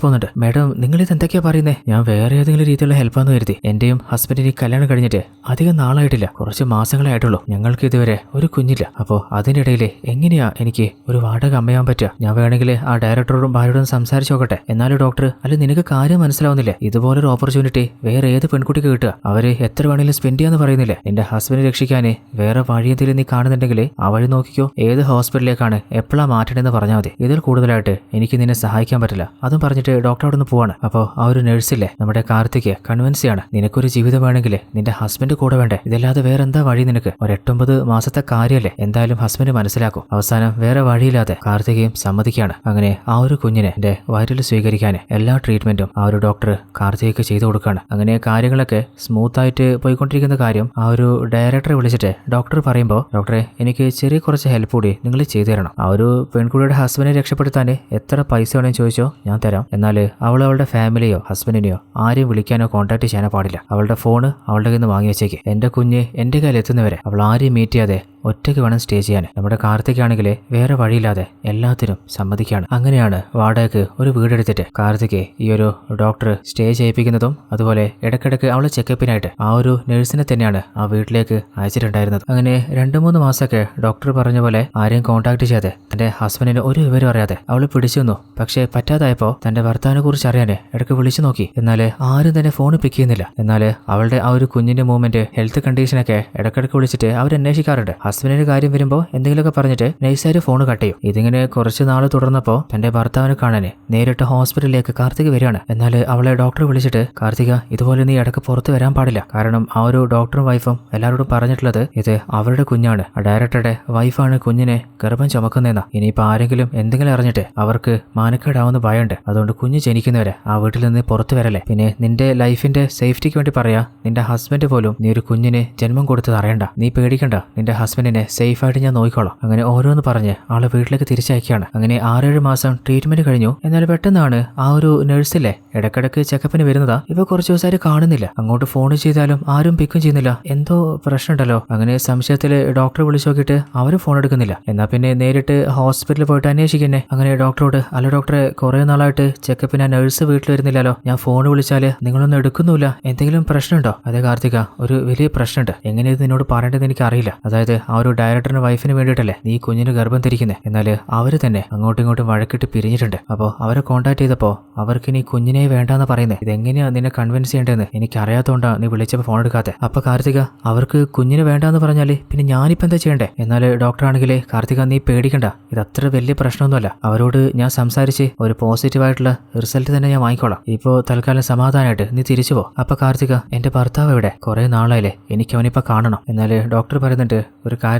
പോകുന്നുണ്ട്. മേഡം നിങ്ങളിത് എന്തൊക്കെയാ പറയുന്നത്? ഞാൻ വേറെ ഏതെങ്കിലും രീതിയിലുള്ള ഹെൽപ്പാന്ന് കരുതി. എന്റെയും ഹസ്ബൻഡിനെയും കല്യാണം കഴിഞ്ഞിട്ട് അധികം നാളായിട്ടില്ല, കുറച്ച് മാസങ്ങളെ ആയിട്ടുള്ളൂ. ഞങ്ങൾക്ക് ഇതുവരെ ഒരു കുഞ്ഞില്ല. അപ്പോൾ അതിനിടയിൽ എങ്ങനെയാ എനിക്ക് ഒരു വാടക അമ്മയാൻ പറ്റുക? ഞാൻ വേണമെങ്കിൽ ആ ഡയറക്ടറോടും ഭാര്യയോടും സംസാരിച്ചു നോക്കട്ടെ. എന്നാലും ഡോക്ടർ, അല്ല നിനക്ക് കാര്യം മനസ്സിലാവുന്നില്ലേ? ഇതുപോലൊരു ഓപ്പർച്യൂണിറ്റി വേറെ ഏത് പെൺകുട്ടിക്ക് കിട്ടുക? അവര് എത്ര വേണമെങ്കിലും സ്പെൻഡ് ചെയ്യാന്ന് പറയുന്നില്ലേ? നിന്റെ ഹസ്ബൻഡിനെ രക്ഷിക്കാന് വേറെ വഴി എന്തെങ്കിലും നീ കാണുന്നുണ്ടെങ്കിൽ ആ വഴി നോക്കിക്കോ. ഏത് ഹോസ്പിറ്റലിലേക്കാണ് എപ്പോഴാ മാറ്റണമെന്ന് പറഞ്ഞാൽ മതി. ഇതിൽ കൂടുതലായിട്ട് എനിക്ക് നിന്നെ സഹായിക്കാൻ പറ്റില്ല. അതും പറഞ്ഞിട്ട് ഡോക്ടർ അവിടെ നിന്ന് പോവാണ്. അപ്പോൾ ആ ഒരു നഴ്സില്ലേ നമ്മുടെ കാർത്തിക് കൺവിൻസ് ചെയ്യാണ്, നിനക്കൊരു ജീവിതം വേണമെങ്കിൽ നിന്റെ ഹസ്ബൻഡ് കൂടെ വേണ്ടേ, ഇതല്ലാതെ വേറെ എന്താ വഴി നിനക്ക്? ഒരു 8-9 മാസത്തെ കാര്യമല്ലേ, എന്തായാലും ഹസ്ബൻഡ് മനസ്സിലാക്കും. അവസാനം വേറെ വഴിയില്ലാതെ കാർത്തികയും സമ്മതിക്കുകയാണ്. അങ്ങനെ ആ ഒരു കുഞ്ഞിനെ എന്റെ വയറ്റിൽ സ്വീകരിക്കാൻ എല്ലാ ട്രീറ്റ്മെന്റും ആ ഒരു ഡോക്ടർ കാർത്തികയ്ക്ക് ചെയ്തു കൊടുക്കുകയാണ്. അങ്ങനെ കാര്യങ്ങളൊക്കെ സ്മൂത്ത് ആയിട്ട് പോയിക്കൊണ്ടിരിക്കുന്ന കാര്യം ആ ഒരു ഡയറക്ടറെ വിളിച്ചിട്ട് ഡോക്ടർ പറയുമ്പോൾ, ഡോക്ടറെ എനിക്ക് ചെറിയ കുറച്ച് ഹെൽപ്പ് കൂടി നിങ്ങൾ ചെയ്തു തരണം. ആ ഒരു പെൺകുട്ടിയുടെ ഹസ്ബൻഡിനെ രക്ഷപ്പെടുത്താൻ എത്ര പൈസ വേണമെന്ന് ചോദിച്ചോ ഞാൻ തരാം. എന്നാൽ അവൾ അവളുടെ ഫാമിലിയോ ഹസ്ബൻഡിനെയോ ആരെയും വിളിക്കാനോ കോൺടാക്ട് ചെയ്യാനോ പാടില്ല. അവളുടെ ഫോണ് അവളുടെ കയ്യിൽ നിന്ന് വാങ്ങി വെച്ചേക്ക്. എന്റെ കുഞ്ഞ് എന്റെ കയ്യിൽ എത്തുന്നവരെ അവൾ ആരെയും മീറ്റ് ചെയ്യാതെ ഒറ്റയ്ക്ക് വേണം സ്റ്റേ ചെയ്യാൻ. നമ്മുടെ കാർത്തികാണെങ്കിൽ വേറെ വഴിയില്ലാതെ എല്ലാത്തിനും സമ്മതിക്കുകയാണ്. അങ്ങനെയാണ് വാടകയ്ക്ക് ഒരു വീടെടുത്തിട്ട് കാർത്തിക് ഈ ഒരു ഡോക്ടർ സ്റ്റേ ചെയ്യിപ്പിക്കുന്നതും അതുപോലെ ഇടയ്ക്കിടയ്ക്ക് അവളെ ചെക്കപ്പിനായിട്ട് ആ ഒരു നഴ്സിനെ തന്നെയാണ് ആ വീട്ടിലേക്ക് അയച്ചിട്ടുണ്ടായിരുന്നത്. അങ്ങനെ 2-3 മാസമൊക്കെ ഡോക്ടർ പറഞ്ഞ പോലെ ആരെയും കോൺടാക്ട് ചെയ്യാതെ തന്റെ ഹസ്ബൻഡിന് ഒരു വിവരം അറിയാതെ അവൾ പിടിച്ചു നിന്നു. പക്ഷേ പറ്റാതായപ്പോൾ തന്റെ ഭർത്താവിനെ കുറിച്ച് അറിയാൻ ഇടയ്ക്ക് വിളിച്ചു നോക്കി. എന്നാൽ ആരും തന്നെ ഫോൺ പിക്ക് ചെയ്യുന്നില്ല. എന്നാൽ അവളുടെ ആ ഒരു കുഞ്ഞിന്റെ മൂവ്മെന്റ് ഹെൽത്ത് കണ്ടീഷനൊക്കെ ഇടയ്ക്കിടയ്ക്ക് വിളിച്ചിട്ട് അവർ അന്വേഷിക്കാറുണ്ട്. ഹസ്ബൻഡിന്റെ കാര്യം വരുമ്പോൾ എന്തെങ്കിലുമൊക്കെ പറഞ്ഞിട്ട് നൈസായിട്ട് ഫോൺ കട്ട് ചെയ്യും. ഇതിങ്ങനെ കുറച്ച് നാൾ തുടർന്നപ്പോൾ തന്റെ ഭർത്താവിനെ കാണാൻ നേരിട്ട് ഹോസ്പിറ്റലിലേക്ക് കാർത്തിക് വരികയാണ്. എന്നാൽ അവളെ ഡോക്ടർ വിളിച്ചിട്ട്, കാർത്തിക ഇതുപോലെ നീ ഇടയ്ക്ക് പുറത്ത് വരാൻ പാടില്ല. കാരണം ആ ഒരു ഡോക്ടറും വൈഫും എല്ലാവരോടും പറഞ്ഞിട്ടുള്ളത് ഇത് അവരുടെ കുഞ്ഞാണ്, ഡയറക്ടറുടെ വൈഫാണ് കുഞ്ഞിനെ ഗർഭം ചുമക്കുന്നതെന്നാ. ഇനിയിപ്പോൾ ആരെങ്കിലും എന്തെങ്കിലും അറിഞ്ഞിട്ട് അവർക്ക് മാനക്കേടാവുന്ന ഭയമുണ്ട്. അതുകൊണ്ട് കുഞ്ഞ് ജനിക്കുന്നവരെ ആ വീട്ടിൽ നിന്ന് പുറത്തു വരല്ലേ. പിന്നെ നിന്റെ ലൈഫിന്റെ സേഫ്റ്റിക്ക് വേണ്ടി പറയാ, നിന്റെ ഹസ്ബൻഡ് പോലും നീ ഒരു കുഞ്ഞിന് ജന്മം കൊടുത്തത് അറിയണ്ട, നീ പേടിക്കണ്ട, നിന്റെ ഹസ്ബൻഡിനെ സേഫായിട്ട് ഞാൻ നോക്കിക്കോളാം. അങ്ങനെ ഓരോന്ന് പറഞ്ഞ് ആളെ വീട്ടിലേക്ക് തിരിച്ചയക്കുകയാണ്. അങ്ങനെ 6-7 മാസം ട്രീറ്റ്മെന്റ് കഴിഞ്ഞു. എന്നാൽ പെട്ടെന്നാണ് ആ ഒരു നഴ്സിലെ ഇടക്കിടക്ക് ചെക്കപ്പിന് വരുന്നതാ. ഇവ കുറച്ച് ദിവസമായിട്ട് കാണുന്നില്ല. അങ്ങോട്ട് ഫോൺ ചെയ്താലും ആരും പിക്കും ചെയ്യുന്നില്ല. എന്തോ പ്രശ്നമുണ്ടല്ലോ. അങ്ങനെ സംശയത്തില് ഡോക്ടറെ വിളിച്ചു നോക്കിയിട്ട് അവരും ഫോൺ എടുക്കുന്നില്ല. എന്നാ പിന്നെ നേരിട്ട് ഹോസ്പിറ്റലിൽ പോയിട്ട് അന്വേഷിക്കുന്നേ. അങ്ങനെ ഡോക്ടറോട്, അല്ല ഡോക്ടറെ കുറെ നാളായിട്ട് ചെക്കപ്പിന് ആ നഴ്സ് വീട്ടിൽ വരുന്നില്ലല്ലോ, ഞാൻ ഫോൺ വിളിച്ചാല് നിങ്ങളൊന്നും എടുക്കുന്നില്ല, എന്തെങ്കിലും പ്രശ്നമുണ്ടോ? അതെ കാർത്തിക, ഒരു വലിയ പ്രശ്നമുണ്ട്. എങ്ങനെ ഇത് നിന്നോട് പറയേണ്ടത് എനിക്ക് അറിയില്ല. അതായത് ആ ഒരു ഡയറക്ടറിന്റെ വൈഫിന് വേണ്ടിയിട്ടല്ലേ നീ കുഞ്ഞിന് ഗർഭം ധരിക്കുന്നത്. എന്നാൽ അവര് തന്നെ അങ്ങോട്ടും ഇങ്ങോട്ടും വഴക്കിട്ട് പിരിഞ്ഞിട്ടുണ്ട്. അപ്പോൾ അവരെ കോൺടാക്ട് ചെയ്തപ്പോൾ അവർക്ക് ഇനി കുഞ്ഞിനെ വേണ്ടാന്ന് പറയുന്നത്. ഇതെങ്ങനെയാ നിന്നെ കൺവിൻസ് ചെയ്യേണ്ടതെന്ന് എനിക്ക് അറിയാത്തതുകൊണ്ടാണ് നീ വിളിച്ചപ്പോൾ ഫോൺ എടുക്കാതെ. അപ്പൊ കാർത്തിക, അവർക്ക് കുഞ്ഞിന് വേണ്ടാന്ന് പറഞ്ഞാല് പിന്നെ ഞാനിപ്പോ എന്താ ചെയ്യണ്ടേ? എന്നാൽ ഡോക്ടർ ആണെങ്കിലേ, കാർത്തിക നീ പേടിക്കണ്ട, ഇത് അത്ര വലിയ പ്രശ്നമൊന്നുമല്ല. അവരോട് ഞാൻ സംസാരിച്ച് ഒരു പോസിറ്റീവായിട്ടുള്ള റിസൾട്ട് തന്നെ ഞാൻ വാങ്ങിക്കോളാം. ഇപ്പോൾ തൽക്കാലം സമാധാനമായിട്ട് നീ തിരിച്ചു പോ. അപ്പൊ കാർത്തിക, എന്റെ ഭർത്താവ് എവിടെ? കുറെ നാളായില്ലേ, എനിക്ക് അവനിപ്പോ കാണണം. എന്നാൽ ഡോക്ടർ പറയുന്നുണ്ട്, ഒരു കാര്യം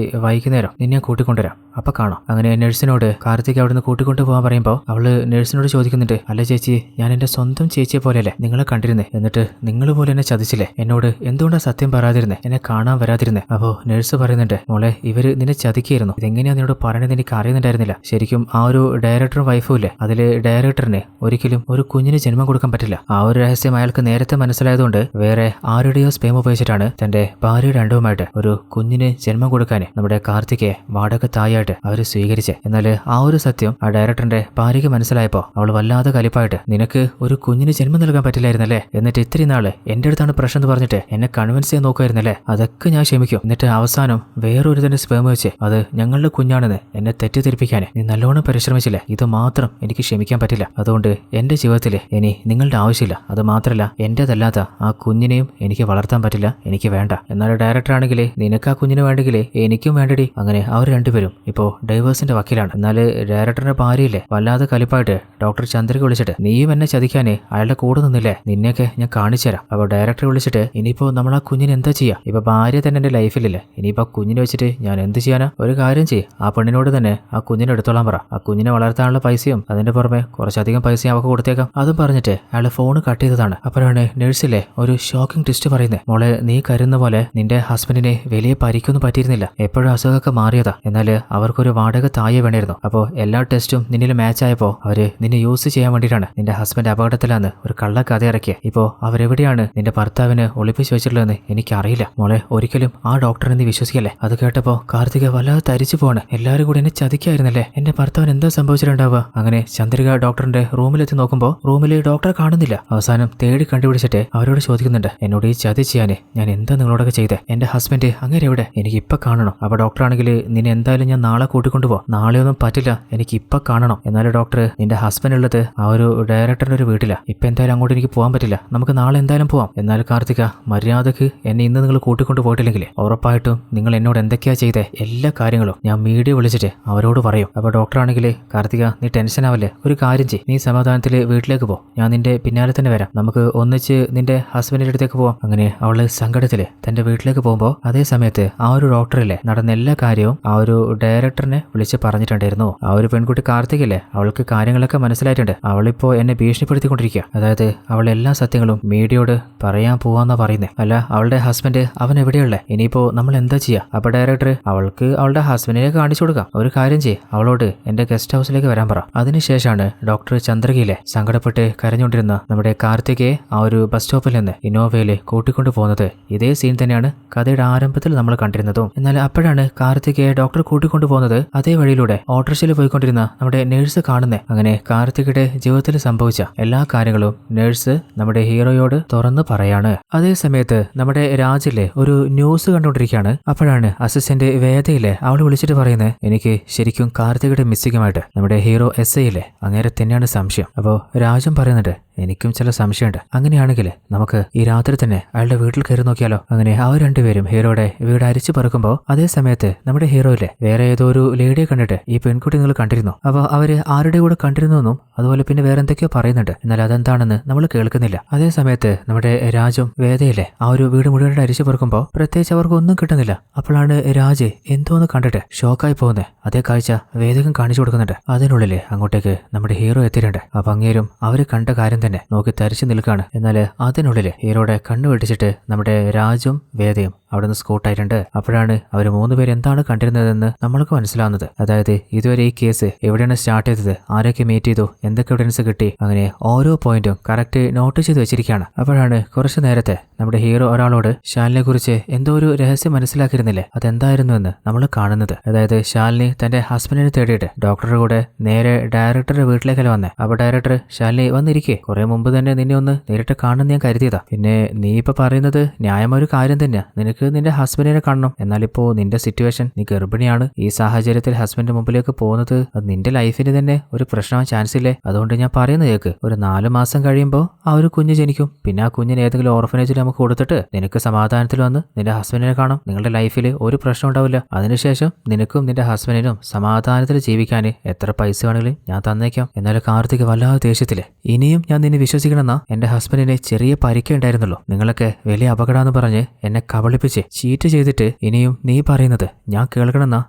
വൈകുന്നേരം നിന്നെ കൂട്ടിക്കൊണ്ടുവരാം, അപ്പൊ കാണാം. അങ്ങനെ നഴ്സിനോട് കാർത്തിക് അവിടുന്ന് കൂട്ടിക്കൊണ്ടു പോകാൻ പറയുമ്പോൾ അവള് നഴ്സിനോട് ചോദിക്കുന്നുണ്ട്, അല്ല ചേച്ചി, ഞാൻ എന്റെ സ്വന്തം ചേച്ചിയെ പോലെയല്ലേ നിങ്ങളെ കണ്ടിരുന്നേ, എന്നിട്ട് നിങ്ങൾ പോലെ എന്നെ ചതിച്ചില്ലേ, എന്നോട് എന്തുകൊണ്ടാ സത്യം പറയാതിരുന്നേ, എന്നെ കാണാൻ വരാതിരുന്നേ? അപ്പോ നഴ്സ് പറയുന്നുണ്ട്, മോളെ ഇവര് നിന്നെ ചതിക്കായിരുന്നു, ഇതെങ്ങനെയാ നിന്നോട് പറയണത് എനിക്ക് അറിയുന്നുണ്ടായിരുന്നില്ല. ശരിക്കും ആ ഒരു ഡയറക്ടറും വൈഫും ഇല്ലേ, അതില് ഡയറക്ടറിന് ഒരിക്കലും ഒരു കുഞ്ഞിന് ജന്മം കൊടുക്കാൻ പറ്റില്ല. ആ ഒരു രഹസ്യം അയാൾക്ക് നേരത്തെ മനസ്സിലായതുകൊണ്ട് വേറെ ആരുടെയോ സ്പേം ഉപയോഗിച്ചിട്ടാണ് തന്റെ ഭാര്യയുടെ അണ്ടവുമായിട്ട് ഒരു കുഞ്ഞിന് ജന്മം ജന്മം കൊടുക്കാൻ നമ്മുടെ കാർത്തികയെ വാടക തായായിട്ട് അവര് സ്വീകരിച്ച്. എന്നാൽ ആ ഒരു സത്യം ആ ഡയറക്ടറിന്റെ ഭാര്യയ്ക്ക് മനസ്സിലായപ്പോ അവൾ വല്ലാതെ കലിപ്പായിട്ട്, നിനക്ക് ഒരു കുഞ്ഞിന് ജന്മം നൽകാൻ പറ്റില്ലായിരുന്നല്ലേ, എന്നിട്ട് ഇത്രയും നാള് എന്റെ അടുത്താണ് പ്രശ്നം എന്ന് പറഞ്ഞിട്ട് എന്നെ കൺവിൻസ് ചെയ്യാൻ നോക്കുമായിരുന്നല്ലേ, അതൊക്കെ ഞാൻ ക്ഷമിക്കും. എന്നിട്ട് അവസാനം വേറൊരു തന്നെ സ്പേം വെച്ച് അത് ഞങ്ങളുടെ കുഞ്ഞാണെന്ന് എന്നെ തെറ്റിദ്ധരിപ്പിക്കാൻ നീ നല്ലോണം പരിശ്രമിച്ചില്ലേ, ഇത് മാത്രം എനിക്ക് ക്ഷമിക്കാൻ പറ്റില്ല. അതുകൊണ്ട് എന്റെ ജീവിതത്തിൽ ഇനി നിങ്ങളുടെ ആവശ്യമില്ല. അത് മാത്രമല്ല എന്റേതല്ലാത്ത ആ കുഞ്ഞിനെയും എനിക്ക് വളർത്താൻ പറ്റില്ല, എനിക്ക് വേണ്ട. എന്നാൽ ഡയറക്ടർ ആണെങ്കിൽ നിനക്ക് ആ കുഞ്ഞിനെ വേണ്ടെങ്കിൽ എനിക്കും വേണ്ടടി. അങ്ങനെ അവർ രണ്ടുപേരും ഇപ്പോ ഡൈവേഴ്സിന്റെ വക്കീലാണ്. എന്നാൽ ഡയറക്ടറിന്റെ ഭാര്യയില്ലേ വല്ലാതെ കലിപ്പായിട്ട് ഡോക്ടർ ചന്ദ്രയ്ക്ക് വിളിച്ചിട്ട്, നീയും എന്നെ ചതിക്കാനേ അയാളുടെ കൂടെ നിന്നില്ലേ, നിന്നെയൊക്കെ ഞാൻ കാണിച്ചു തരാം. അപ്പോൾ ഡയറക്ടറെ വിളിച്ചിട്ട്, ഇനിയിപ്പോ നമ്മൾ ആ കുഞ്ഞിന് എന്താ ചെയ്യാ, ഇപ്പൊ ഭാര്യ തന്നെ എന്റെ ലൈഫിലില്ല, ഇനിയിപ്പോ കുഞ്ഞിനെ വെച്ചിട്ട് ഞാൻ എന്ത് ചെയ്യാനാ, ഒരു കാര്യം ചെയ്യും, ആ പെണ്ണിനോട് തന്നെ ആ കുഞ്ഞിനെ എടുത്തോളാൻ പറ, ആ കുഞ്ഞിനെ വളർത്താനുള്ള പൈസയും അതിന്റെ പുറമെ കുറച്ചധികം പൈസയും അവർക്ക് കൊടുത്തേക്കാം. അതും പറഞ്ഞിട്ട് അയാൾ ഫോൺ കട്ട് ചെയ്തതാണ്. അപ്പോഴാണ് നഴ്സിലെ ഒരു ഷോക്കിംഗ് ട്വിസ്റ്റ് പറയുന്നത്, മോളെ നീ കരുതുന്ന പോലെ നിന്റെ ഹസ്ബൻഡിനെ വലിയ പരിക്കൊന്നും പറ്റിയിരുന്നില്ല, എപ്പോഴും അസുഖമൊക്കെ മാറിയതാ. എന്നാൽ അവർക്കൊരു വാടക താഴെ വേണമായിരുന്നു. അപ്പോൾ എല്ലാ ടെസ്റ്റും നിന്നിൽ മാച്ച് ആയപ്പോൾ അവര് നിന്നെ യൂസ് ചെയ്യാൻ വേണ്ടിയിട്ടാണ് നിന്റെ ഹസ്ബൻഡ് അപകടത്തിലാന്ന് ഒരു കള്ള കഥ ഇറക്കിയത്. ഇപ്പോ അവരെവിടെയാണ് നിന്റെ ഭർത്താവിനെ ഒളിപ്പിച്ചു വെച്ചിട്ടുള്ളതെന്ന് എനിക്കറിയില്ല. മോളെ ഒരിക്കലും ആ ഡോക്ടറെ നീ വിശ്വസിക്കല്ലേ. അത് കേട്ടപ്പോ കാർത്തിക വല്ലാതെ തരിച്ചു പോവാണ്. എല്ലാവരും കൂടി എന്നെ ചതിക്കായിരുന്നല്ലേ, എന്റെ ഭർത്താവിന് എന്താ സംഭവിച്ചിട്ടുണ്ടാവുക. അങ്ങനെ ചന്ദ്രിക ഡോക്ടറിന്റെ റൂമിലെത്തി നോക്കുമ്പോൾ റൂമിൽ ഡോക്ടറെ കാണുന്നില്ല. അവസാനം തേടി കണ്ടുപിടിച്ചിട്ട് അവരോട് ചോദിക്കുന്നുണ്ട്, എന്നോട് ഈ ചതി ചെയ്യാനേ ഞാൻ എന്താ നിങ്ങളോടൊക്കെ ചെയ്തേ, എന്റെ ഹസ്ബൻഡ് അങ്ങനെ എവിടെ, എനിക്ക് ഇപ്പൊ കാണണം. അപ്പൊ ഡോക്ടർ ആണെങ്കിൽ നിന്നെ എന്തായാലും ഞാൻ നാളെ കൂട്ടിക്കൊണ്ടുപോ, നാളെയൊന്നും പറ്റില്ല, എനിക്ക് ഇപ്പൊ കാണണം. എന്നാലും ഡോക്ടർ നിന്റെ ഹസ്ബൻഡ് ഉള്ളത് ആ ഒരു ഡയറക്ടറിന്റെ ഒരു വീട്ടില, ഇപ്പൊ എന്തായാലും അങ്ങോട്ട് എനിക്ക് പോകാൻ പറ്റില്ല, നമുക്ക് നാളെ എന്തായാലും പോവാം. എന്നാൽ കാർത്തിക മര്യാദക്ക് എന്നെ ഇന്ന് നിങ്ങൾ കൂട്ടിക്കൊണ്ടു പോയിട്ടില്ലെങ്കിൽ ഉറപ്പായിട്ടും നിങ്ങൾ എന്നോട് എന്തൊക്കെയാ ചെയ്തേ എല്ലാ കാര്യങ്ങളും ഞാൻ മീഡിയ വിളിച്ചിട്ട് അവരോട് പറയും. അപ്പൊ ഡോക്ടർ ആണെങ്കിൽ, കാർത്തിക നീ ടെൻഷൻ ആവല്ലേ, ഒരു കാര്യം ചെയ്യ്, നീ സമാധാനത്തിൽ വീട്ടിലേക്ക് പോ, ഞാൻ നിന്റെ പിന്നാലെ തന്നെ വരാം, നമുക്ക് ഒന്നിച്ച് നിന്റെ ഹസ്ബൻഡിന്റെ അടുത്തേക്ക് പോവാം. അങ്ങനെ അവള് സങ്കടത്തില് തന്റെ വീട്ടിലേക്ക് പോകുമ്പോൾ അതേ സമയത്ത് ആ ഒരു ഡോക്ടറില്ലേ നടന്ന എല്ലാ കാര്യവും ആ ഒരു ഡയറക്ടറിനെ വിളിച്ച് പറഞ്ഞിട്ടുണ്ടായിരുന്നു. ആ ഒരു പെൺകുട്ടി കാർത്തികല്ലേ, അവൾക്ക് കാര്യങ്ങളൊക്കെ മനസ്സിലായിട്ടുണ്ട്. അവളിപ്പോ എന്നെ ഭീഷണിപ്പെടുത്തിക്കൊണ്ടിരിക്കുക, അതായത് അവൾ എല്ലാ സത്യങ്ങളും മീഡിയയോട് പറയാൻ പോവാന്നാ പറയുന്നത്. അല്ല അവളുടെ ഹസ്ബൻഡ് അവൻ എവിടെയുള്ളേ, ഇനിയിപ്പോ നമ്മൾ എന്താ ചെയ്യാ. അപ്പൊ ഡയറക്ടർ അവൾക്ക് അവളുടെ ഹസ്ബൻഡിനെ കാണിച്ചു കൊടുക്കാം, ഒരു കാര്യം ചെയ്യ്, അവളോട് എന്റെ ഗസ്റ്റ് ഹൗസിലേക്ക് വരാൻ പറ. അതിനുശേഷമാണ് ഡോക്ടർ ചന്ദ്രകയിലെ സങ്കടപ്പെട്ട് കരഞ്ഞുകൊണ്ടിരുന്ന നമ്മുടെ കാർത്തികയെ ആ ഒരു ബസ് സ്റ്റോപ്പിൽ നിന്ന് ഇന്നോവയില് കൂട്ടിക്കൊണ്ടു പോകുന്നത്. ഇതേ സീൻ തന്നെയാണ് കഥയുടെ ആരംഭത്തിൽ നമ്മൾ കണ്ടിരുന്നതും. എന്നാൽ അപ്പോഴാണ് കാർത്തികയെ ഡോക്ടർ കൂട്ടിക്കൊണ്ടു പോകുന്നത് അതേ വഴിയിലൂടെ ഓട്ടോറിക്ഷയിൽ പോയിക്കൊണ്ടിരുന്ന നമ്മുടെ നേഴ്സ് കാണുന്നത്. അങ്ങനെ കാർത്തികയുടെ ജീവിതത്തിൽ സംഭവിച്ച എല്ലാ കാര്യങ്ങളും നേഴ്സ് നമ്മുടെ ഹീറോയോട് തുറന്നു പറയാണ്. അതേ സമയത്ത് നമ്മുടെ രാജിലെ ഒരു ന്യൂസ് കണ്ടുകൊണ്ടിരിക്കുകയാണ്. അപ്പോഴാണ് അസിസ്റ്റന്റ് വേദയിലെ അവൾ വിളിച്ചിട്ട് പറയുന്നത്, എനിക്ക് ശരിക്കും കാർത്തികയുടെ മിസ്സിങ്ങുമായിട്ട് നമ്മുടെ ഹീറോ SIയിലെ അങ്ങേരെ തന്നെയാണ് സംശയം. അപ്പോൾ രാജൻ പറയുന്നുണ്ട്, എനിക്കും ചില സംശയമുണ്ട്, അങ്ങനെയാണെങ്കിൽ നമുക്ക് ഈ രാത്രി തന്നെ അയാളുടെ വീട്ടിൽ കയറി നോക്കിയാലോ. അങ്ങനെ അവർ രണ്ടുപേരും ഹീറോയുടെ വീട് അരിച്ചു പറക്കുമ്പോൾ അതേ സമയത്ത് നമ്മുടെ ഹീറോയിലെ വേറെ ഏതോ ഒരു ലേഡിയെ കണ്ടിട്ട്, ഈ പെൺകുട്ടി നിങ്ങൾ കണ്ടിരുന്നു, അപ്പോൾ അവര് ആരുടെ കൂടെ കണ്ടിരുന്നെന്നും അതുപോലെ പിന്നെ വേറെ എന്തൊക്കെയോ പറയുന്നുണ്ട്, എന്നാൽ അതെന്താണെന്ന് നമ്മൾ കേൾക്കുന്നില്ല. അതേ സമയത്ത് നമ്മുടെ രാജും വേദയിലെ ആ ഒരു വീട് മുഴുവൻ അരിച്ചു പറക്കുമ്പോൾ പ്രത്യേകിച്ച് അവർക്ക് ഒന്നും കിട്ടുന്നില്ല. അപ്പോഴാണ് രാജ് എന്തോന്ന് കണ്ടിട്ട് ഷോക്കായി പോകുന്നത്. അതേ കാഴ്ച വേദകം കാണിച്ചു കൊടുക്കുന്നുണ്ട്. അതിനുള്ളില് അങ്ങോട്ടേക്ക് നമ്മുടെ ഹീറോ എത്തിയിട്ടുണ്ട്. അപ്പൊ അങ്ങേരും അവര് കണ്ട കാര്യം തന്നെ നോക്കി തരിച്ചു നിൽക്കാണ്. എന്നാൽ അതിനുള്ളിൽ ഹീറോയുടെ കണ്ണു വെട്ടിച്ചിട്ട് നമ്മുടെ രാജും വേദയും അവിടെ നിന്ന് സ്കൂട്ടായിട്ടുണ്ട്. അപ്പോഴാണ് അവർ മൂന്നുപേർ എന്താണ് കണ്ടിരുന്നതെന്ന് നമ്മൾക്ക് മനസ്സിലാവുന്നത്. അതായത് ഇതുവരെ ഈ കേസ് എവിടെയാണ് സ്റ്റാർട്ട് ചെയ്തത്, ആരൊക്കെ മീറ്റ് ചെയ്തു, എന്തൊക്കെ എവിഡൻസ് കിട്ടി, അങ്ങനെ ഓരോ പോയിന്റും കറക്റ്റ് നോട്ട് ചെയ്ത് വെച്ചിരിക്കുകയാണ്. അപ്പോഴാണ് കുറച്ചു നേരത്തെ നമ്മുടെ ഹീറോ ഒരാളോട് ശാലിനെ കുറിച്ച് എന്തോ ഒരു രഹസ്യം മനസ്സിലാക്കിയിരുന്നില്ലേ, അതെന്തായിരുന്നു എന്ന് നമ്മൾ കാണുന്നത്. അതായത് ശാലിനി തന്റെ ഹസ്ബൻഡിനെ തേടിയിട്ട് ഡോക്ടറുടെ കൂടെ നേരെ ഡയറക്ടറുടെ വീട്ടിലേക്കല്ല വന്നേ. അപ്പൊ ഡയറക്ടർ ശാലിനി വന്നിരിക്കേ, കുറെ മുമ്പ് തന്നെ നിന്നെ ഒന്ന് നേരിട്ട് കാണുന്ന ഞാൻ കരുതിയതാ, പിന്നെ നീ ഇപ്പൊ പറയുന്നത് ന്യായമായ ഒരു കാര്യം തന്നെയാ, നിനക്ക് നിന്റെ ഹസ്ബൻഡിനെ കാണണം, എന്നാലിപ്പോ നിന്റെ സിറ്റുവേഷൻ നീ ഗർഭിണിയാണ്, ഈ സാഹചര്യത്തിൽ ഹസ്ബൻഡ് മുമ്പിലേക്ക് പോകുന്നത് അത് നിന്റെ ലൈഫിന് തന്നെ ഒരു പ്രശ്നമാവാൻ ചാൻസ് ഇല്ലേ, അതുകൊണ്ട് ഞാൻ പറയുന്നത് കേൾക്ക്, ഒരു 4 മാസം കഴിയുമ്പോൾ ആ ഒരു കുഞ്ഞ് ജനിക്കും, പിന്നെ ആ കുഞ്ഞിനെ ഏതെങ്കിലും ഓർഫനേജിൽ നമുക്ക് കൊടുത്തിട്ട് നിനക്ക് സമാധാനത്തിൽ വന്ന് നിന്റെ ഹസ്ബൻഡിനെ കാണും, നിങ്ങളുടെ ലൈഫിൽ ഒരു പ്രശ്നം ഉണ്ടാവില്ല, അതിനുശേഷം നിനക്കും നിന്റെ ഹസ്ബൻഡിനും സമാധാനത്തിൽ ജീവിക്കാൻ എത്ര പൈസ വേണമെങ്കിലും ഞാൻ തന്നേക്കാം. എന്നാൽ കാർത്തിക് വല്ലാതെ ദേഷ്യത്തില്, ഇനിയും ഞാൻ നിന്നെ വിശ്വസിക്കണമെന്നാ, എന്റെ ഹസ്ബൻഡിനെ ചെറിയ പരിക്കേ ഉണ്ടായിരുന്നുള്ളൂ, നിങ്ങളൊക്കെ വലിയ അപകടമെന്ന് പറഞ്ഞ് എന്നെ കബളിപ്പിച്ച് ചീറ്റ് ചെയ്തിട്ട് ഇനിയും നീ പറയുന്നത് ഞാൻ കേൾക്കണമെന്നാ,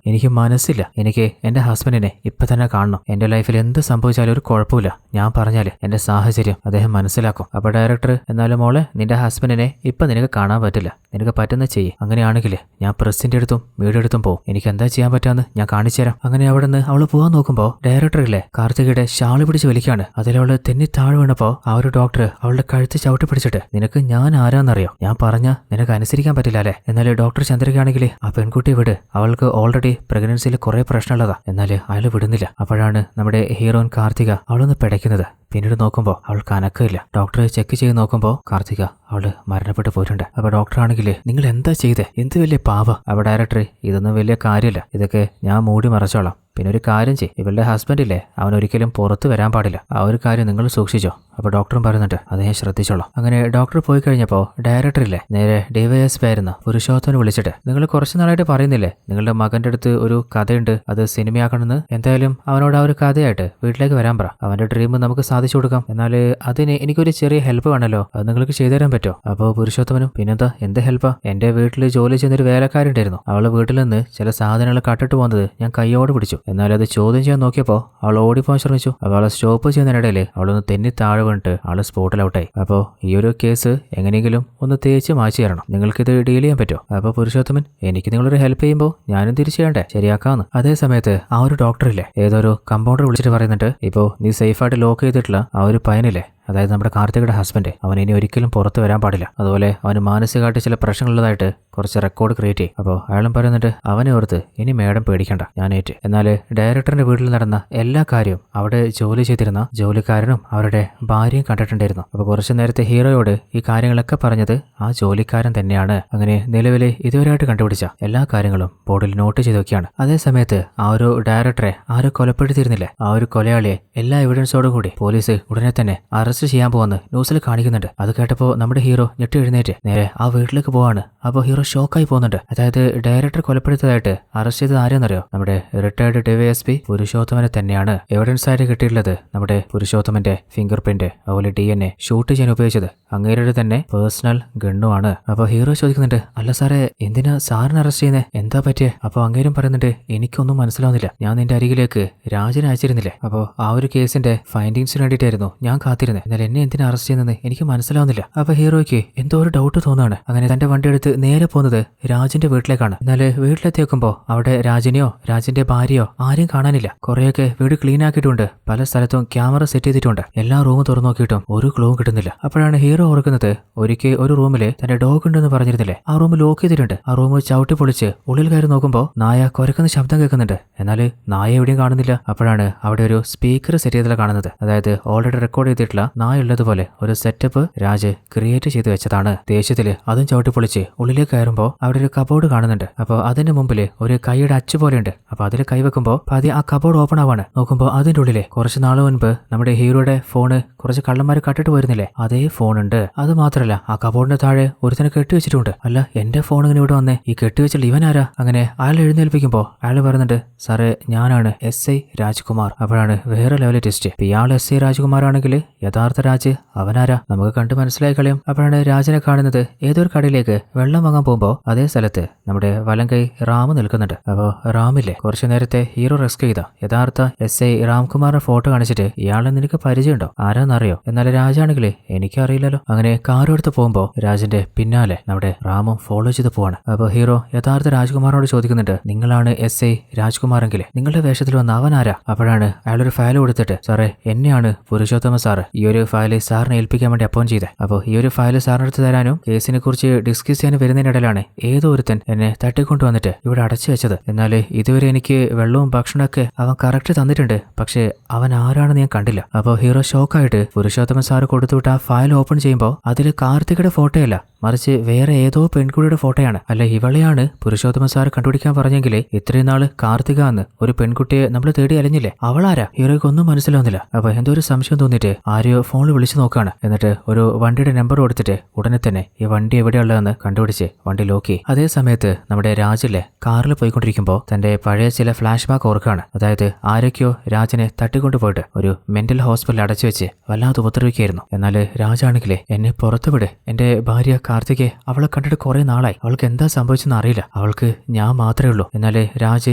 എനിക്ക് മനസ്സില്ല, എനിക്ക് എന്റെ ഹസ്ബൻഡിനെ ഇപ്പൊ തന്നെ കാണണം, എന്റെ ലൈഫിൽ എന്ത് സംഭവിച്ചാലും ഒരു കുഴപ്പമില്ല, ഞാൻ പറഞ്ഞാല് എന്റെ സാഹചര്യം അദ്ദേഹം മനസ്സിലാക്കും. അപ്പൊ ഡയറക്ടർ, എന്നാലും മോളെ നിന്റെ ഹസ്ബൻഡിനെ ഇപ്പൊ നിനക്ക് കാണാൻ പറ്റില്ല, നിനക്ക് പറ്റുന്ന ചെയ്യ്, അങ്ങനെയാണെങ്കിൽ ഞാൻ പ്രസിന്റെ അടുത്തും വീഡിയോ എടുത്തും പോകും, എനിക്ക് എന്താ ചെയ്യാൻ പറ്റാന്ന് ഞാൻ കാണിച്ചു തരാം. അങ്ങനെ അവിടെ നിന്ന് അവള് പോകാൻ നോക്കുമ്പോ ഡയറക്ടറിലെ കാർത്തികയുടെ ഷാള് പിടിച്ച് വലിക്കാണ്. അതിലവള് തെന്നി താഴെ വീണപ്പോ ആ ഒരു ഡോക്ടർ അവളുടെ കഴുത്ത് ചവിട്ടി പിടിച്ചിട്ട്, നിനക്ക് ഞാൻ ആരാന്നറിയോ, ഞാൻ പറഞ്ഞ നിനക്ക് അനുസരിക്കാൻ പറ്റില്ല, പിന്നാലെ. എന്നാൽ ഡോക്ടർ ചന്ദ്രികയാണെങ്കിൽ ആ പെൺകുട്ടി വിട്, അവൾക്ക് ഓൾറെഡി പ്രഗ്നൻസിയിൽ കുറെ പ്രശ്നമുള്ളതാ. എന്നാൽ അയാൾ വിടുന്നില്ല. അപ്പോഴാണ് നമ്മുടെ ഹീറോയിൻ കാർത്തിക അവളൊന്ന് പിടയ്ക്കുന്നത്. പിന്നീട് നോക്കുമ്പോൾ അവൾക്ക് അനക്കമില്ല. ഡോക്ടർ ചെക്ക് ചെയ്ത് നോക്കുമ്പോൾ കാർത്തിക അവള് മരണപ്പെട്ടു പോയിട്ടുണ്ട്. അപ്പൊ ഡോക്ടറാണെങ്കിൽ നിങ്ങൾ എന്താ ചെയ്തേ, എന്ത് വലിയ പാവ. അപ്പൊ ഡയറക്ടർ ഇതൊന്നും വലിയ കാര്യമില്ല, ഇതൊക്കെ ഞാൻ മൂടി മറച്ചോളാം. പിന്നെ ഒരു കാര്യം ചെയ്യും, ഇവളുടെ ഹസ്ബൻഡ് ഇല്ലേ, അവൻ ഒരിക്കലും പുറത്ത് വരാൻ പാടില്ല, ആ ഒരു കാര്യം നിങ്ങൾ സൂക്ഷിച്ചോ. അപ്പോൾ ഡോക്ടറും പറയുന്നുണ്ട് അത് ഞാൻ ശ്രദ്ധിച്ചോളാം. അങ്ങനെ ഡോക്ടർ പോയി കഴിഞ്ഞപ്പോൾ ഡയറക്ടർ ഇല്ലേ നേരെ ഡിവൈഎസ്പി ആയിരുന്ന പുരുഷോത്തമനെ വിളിച്ചിട്ട് നിങ്ങൾ കുറച്ച് നാളായിട്ട് പറയുന്നില്ലേ നിങ്ങളുടെ മകന്റെ അടുത്ത് ഒരു കഥയുണ്ട്, അത് സിനിമയാക്കണമെന്ന്, എന്തായാലും അവനോട് ആ ഒരു കഥയായിട്ട് വീട്ടിലേക്ക് വരാൻ പറ, അവന്റെ ഡ്രീം നമുക്ക് സാധിച്ചു കൊടുക്കാം. എന്നാൽ അതിന് എനിക്കൊരു ചെറിയ ഹെൽപ്പ് വേണമല്ലോ, അത് നിങ്ങൾക്ക് ചെയ്തു തരാൻ പറ്റുമോ? അപ്പോൾ പുരുഷോത്തമനും പിന്നെന്താ എന്ത് ഹെൽപ്പാ, എന്റെ വീട്ടിൽ ജോലി ചെയ്യുന്നൊരു വേലക്കാരി ഉണ്ടായിരുന്നു, അവളെ വീട്ടിൽ നിന്ന് ചില സാധനങ്ങൾ കട്ടിട്ട് പോകുന്നത് ഞാൻ കൈയോട് പിടിച്ചു. എന്നാൽ അത് ചോദ്യം ചെയ്യാൻ നോക്കിയപ്പോൾ അവൾ ഓടിപ്പോകാൻ ശ്രമിച്ചു. അപ്പോൾ അവളെ സ്റ്റോപ്പ് ചെയ്യുന്നതിനിടയിൽ അവളൊന്ന് തെന്നി താഴെ വീണിട്ട് ആള് സ്പോട്ടിൽ ഔട്ടായി. അപ്പോൾ ഈ ഒരു കേസ് എങ്ങനെയെങ്കിലും ഒന്ന് തേച്ച് മാറ്റി തരണം, നിങ്ങൾക്കിത് ഡീൽ ചെയ്യാൻ പറ്റുമോ? അപ്പോൾ പുരുഷോത്തമൻ എനിക്ക് നിങ്ങളൊരു ഹെൽപ്പ് ചെയ്യുമ്പോൾ ഞാനും തിരിച്ചു ചെയ്യണ്ടേ, ശരിയാക്കാന്ന്. അതേ സമയത്ത് ആ ഒരു ഡോക്ടറില്ലേ ഏതൊരു കമ്പൗണ്ടർ വിളിച്ചിട്ട് പറയുന്നുണ്ട് ഇപ്പോൾ നീ സേഫായിട്ട് ലോക്ക് ചെയ്തിട്ടുള്ള ആ ഒരു പയ്യനില്ലേ, അതായത് നമ്മുടെ കാർത്തികയുടെ ഹസ്ബൻഡ്, അവൻ ഇനി ഒരിക്കലും പുറത്ത് വരാൻ പാടില്ല, അതുപോലെ അവന് മാനസികമായിട്ട് ചില പ്രശ്നങ്ങളുള്ളതായിട്ട് കുറച്ച് റെക്കോർഡ് ക്രിയേറ്റ് ചെയ്യും. അപ്പോൾ അയാളും പറയുന്നുണ്ട് അവനെ ഓർത്ത് ഇനി മേഡം പേടിക്കണ്ട, ഞാൻ ഏറ്റ്. എന്നാൽ ഡയറക്ടറിന്റെ വീട്ടിൽ നടന്ന എല്ലാ കാര്യവും അവിടെ ജോലി ചെയ്തിരുന്ന ജോലിക്കാരനും അവരുടെ ഭാര്യയും കണ്ടിട്ടുണ്ടായിരുന്നു. അപ്പോൾ കുറച്ചു നേരത്തെ ഹീറോയോട് ഈ കാര്യങ്ങളൊക്കെ പറഞ്ഞത് ആ ജോലിക്കാരൻ തന്നെയാണ്. അങ്ങനെ നിലവിൽ ഇതുവരെയായിട്ട് കണ്ടുപിടിച്ച എല്ലാ കാര്യങ്ങളും ബോർഡിൽ നോട്ട് ചെയ്ത് വെക്കുകയാണ്. അതേ സമയത്ത് ആ ഒരു ഡയറക്ടറെ ആരും കൊലപ്പെടുത്തിയിരുന്നില്ലേ, ആ ഒരു കൊലയാളിയെ എല്ലാ എവിഡൻസോടും കൂടി പോലീസ് ഉടനെ തന്നെ അറസ്റ്റ് ചെയ്യാൻ പോകുന്ന ന്യൂസിൽ കാണിക്കുന്നുണ്ട്. അത് കേട്ടപ്പോൾ നമ്മുടെ ഹീറോ ഞെട്ടി എഴുന്നേറ്റ് നേരെ ആ വീട്ടിലേക്ക് പോവാണ്. അപ്പോൾ ഹീറോ ഷോക്കായി പോകുന്നുണ്ട്. അതായത് ഡയറക്ടർ കൊലപ്പെടുത്തതായിട്ട് അറസ്റ്റ് ചെയ്തത് ആരെന്നറിയോ, നമ്മുടെ റിട്ടയർഡ് ഡിവൈഎസ്പി പുരുഷോത്തമനെ തന്നെയാണ്. എവിഡൻസ് ആയിട്ട് കിട്ടിയിട്ടുള്ളത് നമ്മുടെ പുരുഷോത്തമന്റെ ഫിംഗർ പ്രിന്റ്, അതുപോലെ DNA ഷൂട്ട് ചെയ്യാൻ ഉപയോഗിച്ചത് അങ്ങേരുടെ തന്നെ പേഴ്സണൽ ഗണ്ണുമാണ്. അപ്പോൾ ഹീറോ ചോദിക്കുന്നുണ്ട് അല്ല സാറേ എന്തിനാ സാറിനെ അറസ്റ്റ് ചെയ്യുന്നേ, എന്താ പറ്റിയേ? അപ്പോൾ അങ്ങേരും പറയുന്നുണ്ട് എനിക്കൊന്നും മനസ്സിലാവുന്നില്ല, ഞാൻ നിന്റെ അരികിലേക്ക് രാജനെ അയച്ചിരുന്നില്ലേ, അപ്പോൾ ആ ഒരു കേസിന്റെ ഫൈൻഡിങ്സിന് വേണ്ടിയിട്ടായിരുന്നു ഞാൻ കാത്തിരുന്നത്, എന്നാൽ എന്നെ എന്തിനാ അറസ്റ്റ് ചെയ്യുന്നത് എനിക്ക് മനസ്സിലാവുന്നില്ല. അപ്പൊ ഹീറോയ്ക്ക് എന്തോ ഒരു ഡൗട്ട് തോന്നാണ്. അങ്ങനെ തന്റെ വണ്ടി എടുത്ത് നേരെ പോകുന്നത് രാജിന്റെ വീട്ടിലേക്കാണ്. എന്നാൽ വീട്ടിലെത്തി നോക്കുമ്പോൾ അവിടെ രാജിനെയോ രാജിന്റെ ഭാര്യയോ ആരെയും കാണാനില്ല. കുറെയൊക്കെ വീട് ക്ലീൻ ആക്കിയിട്ടുണ്ട്, പല സ്ഥലത്തും ക്യാമറ സെറ്റ് ചെയ്തിട്ടുണ്ട്, എല്ലാ റൂമും തുറന്നു നോക്കിയിട്ടും ഒരു ക്ലൂവും കിട്ടുന്നില്ല. അപ്പോഴാണ് ഹീറോ ഓർക്കുന്നത് ഒരിക്കൽ ഒരു റൂമില് തന്റെ ഡോഗ് ഉണ്ടെന്ന് പറഞ്ഞിരുന്നില്ലേ, ആ റൂം ലോക്ക് ചെയ്തിട്ടുണ്ട്. ആ റൂം ചവിട്ടി പൊളിച്ച് ഉള്ളിൽ കയറി നോക്കുമ്പോൾ നായ കുരക്കുന്ന ശബ്ദം കേൾക്കുന്നുണ്ട്, എന്നാൽ നായ എവിടെയും കാണുന്നില്ല. അപ്പോഴാണ് അവിടെ ഒരു സ്പീക്കർ സെറ്റ് ചെയ്തിട്ടുള്ള കാണുന്നത്, അതായത് ഓൾറെഡി റെക്കോർഡ് ചെയ്തിട്ടുള്ള നായ ഉള്ളതുപോലെ ഒരു സെറ്റപ്പ് രാജ് ക്രിയേറ്റ് ചെയ്ത് വെച്ചതാണ്. ദേഷ്യത്തില് അതും ചവിട്ടി പൊളിച്ച് ഉള്ളിലേക്ക് കയറുമ്പോൾ അവിടെ ഒരു കബോർഡ് കാണുന്നുണ്ട്. അപ്പോൾ അതിന്റെ മുമ്പിൽ ഒരു കൈയുടെ അച്ചു പോലെയുണ്ട്. അപ്പോൾ അതിൽ കൈവെക്കുമ്പോൾ ആദ്യം ആ കബോർഡ് ഓപ്പൺ ആവാണ്. നോക്കുമ്പോൾ അതിന്റെ ഉള്ളിലെ കുറച്ച് നാൾ മുൻപ് നമ്മുടെ ഹീറോയുടെ ഫോണ് കുറച്ച് കള്ളന്മാർ കട്ടിട്ട് വരുന്നില്ലേ, അതേ ഫോണുണ്ട്. അത് മാത്രമല്ല ആ കബോർഡിന്റെ താഴെ ഒരുത്തനെ കെട്ടിവെച്ചിട്ടുണ്ട്. അല്ല എന്റെ ഫോൺ ഇങ്ങനെ ഇവിടെ വന്നേ, ഈ കെട്ടിവെച്ചുള്ള ഇവനാരാ? അങ്ങനെ അയാൾ എഴുന്നേൽപ്പിക്കുമ്പോൾ അയാൾ പറയുന്നുണ്ട് സാറേ ഞാനാണ് SI രാജ്കുമാർ. അപ്പോഴാണ് വേറെ ലെവൽ ടെസ്റ്റ്. ഇയാൾ SI രാജ്കുമാർ ആണെങ്കിൽ യഥാർത്ഥ രാജ് അവനാരാ നമുക്ക് കണ്ട് മനസ്സിലായി കളയും. അപ്പോഴാണ് രാജനെ കാണുന്നത് ഏതൊരു കടയിലേക്ക് വെള്ളം വാങ്ങാൻ പോകുമ്പോൾ അതേ സ്ഥലത്ത് നമ്മുടെ വലങ്കൈ റാം നിൽക്കുന്നുണ്ട്. അപ്പോൾ റാമില്ലേ കുറച്ചു നേരത്തെ ഹീറോ റെസ്ക്യൂ ചെയ്ത യഥാർത്ഥ SI രാംകുമാറിന്റെ ഫോട്ടോ കാണിച്ചിട്ട് ഇയാളെ നിനക്ക് പരിചയമുണ്ടോ, ആരാന്നറിയോ? എന്നാൽ രാജാണെങ്കിൽ എനിക്കറിയില്ലല്ലോ. അങ്ങനെ കാറും എടുത്ത് പോകുമ്പോൾ രാജിന്റെ പിന്നാലെ നമ്മുടെ റാമും ഫോളോ ചെയ്ത് പോവാണ്. അപ്പോൾ ഹീറോ യഥാർത്ഥ രാജ്കുമാറിനോട് ചോദിക്കുന്നുണ്ട് നിങ്ങളാണ് SI രാജ്കുമാറെങ്കിൽ നിങ്ങളുടെ വേഷത്തിൽ വന്ന അവനാരാ? അപ്പോഴാണ് അയാളൊരു ഫയൽ കൊടുത്തിട്ട് സാറേ എന്നെയാണ് പുരുഷോത്തമ സാറ് ഈ ഒരു ഫയൽ സാറിനെ ഏൽപ്പിക്കാൻ വേണ്ടി അപ്പോയിന്റ് ചെയ്തത്. അപ്പോൾ ഈ ഒരു ഫയൽ സാറിനടുത്ത് തരാനും കേസിനെ കുറിച്ച് ഡിസ്കസ് ചെയ്യാൻ വരുന്നതിനിടയിലാണ് ഏതോ ഒരുത്തൻ എന്നെ തട്ടിക്കൊണ്ടുവന്നിട്ട് ഇവിടെ അടച്ചു വെച്ചത്. എന്നാൽ ഇതുവരെ എനിക്ക് വെള്ളവും ഭക്ഷണമൊക്കെ അവൻ കറക്റ്റ് തന്നിട്ടുണ്ട്, പക്ഷേ അവൻ ആരാണെന്ന് ഞാൻ കണ്ടില്ല. അപ്പോൾ ഹീറോ ഷോക്കായിട്ട് പുരുഷോത്തമൻ സാറ് കൊടുത്തുവിട്ട് ആ ഫയൽ ഓപ്പൺ ചെയ്യുമ്പോൾ അതിൽ കാർത്തികയുടെ ഫോട്ടോയല്ല, മറിച്ച് വേറെ ഏതോ പെൺകുട്ടിയുടെ ഫോട്ടോയാണ്. അല്ല ഇവളെയാണ് പുരുഷോത്തമൻ സാർ കണ്ടുപിടിക്കാൻ പറഞ്ഞെങ്കിൽ ഇത്രയും നാള് കാർത്തിക എന്ന് ഒരു പെൺകുട്ടിയെ നമ്മൾ തേടി അലഞ്ഞില്ലേ, അവളാരാ? ഹീറോയ്ക്ക് ഒന്നും മനസ്സിലാവുന്നില്ല. അപ്പൊ എന്തോ ഒരു സംശയം തോന്നിയിട്ട് ആരെയോ ഫോണിൽ വിളിച്ചു നോക്കാണ്. എന്നിട്ട് ഒരു വണ്ടിയുടെ നമ്പർ കൊടുത്തിട്ട് ഉടനെ തന്നെ ഈ വണ്ടി എവിടെയുള്ളതെന്ന് കണ്ടുപിടിച്ച് വണ്ടി ലോക്ക് ചെയ്യും. അതേ സമയത്ത് നമ്മുടെ രാജിലെ കാറിൽ പോയിക്കൊണ്ടിരിക്കുമ്പോൾ തന്റെ പഴയ ചില ഫ്ലാഷ് ബാക്ക് ഓർക്കാണ്. അതായത് ആരൊക്കെയോ രാജിനെ തട്ടിക്കൊണ്ടുപോയിട്ട് ഒരു മെന്റൽ ഹോസ്പിറ്റലിൽ അടച്ചു വെച്ച് വല്ലാതെ ഉപദ്രവിക്കുകയായിരുന്നു. എന്നാൽ രാജാണെങ്കിലേ എന്നെ പുറത്തുവിട്, എന്റെ ഭാര്യ കാർത്തികെ അവളെ കണ്ടിട്ട് കുറെ നാളായി, അവൾക്ക് എന്താ സംഭവിച്ചെന്ന് അറിയില്ല, അവൾക്ക് ഞാൻ മാത്രമേ ഉള്ളൂ. എന്നാലേ രാജ്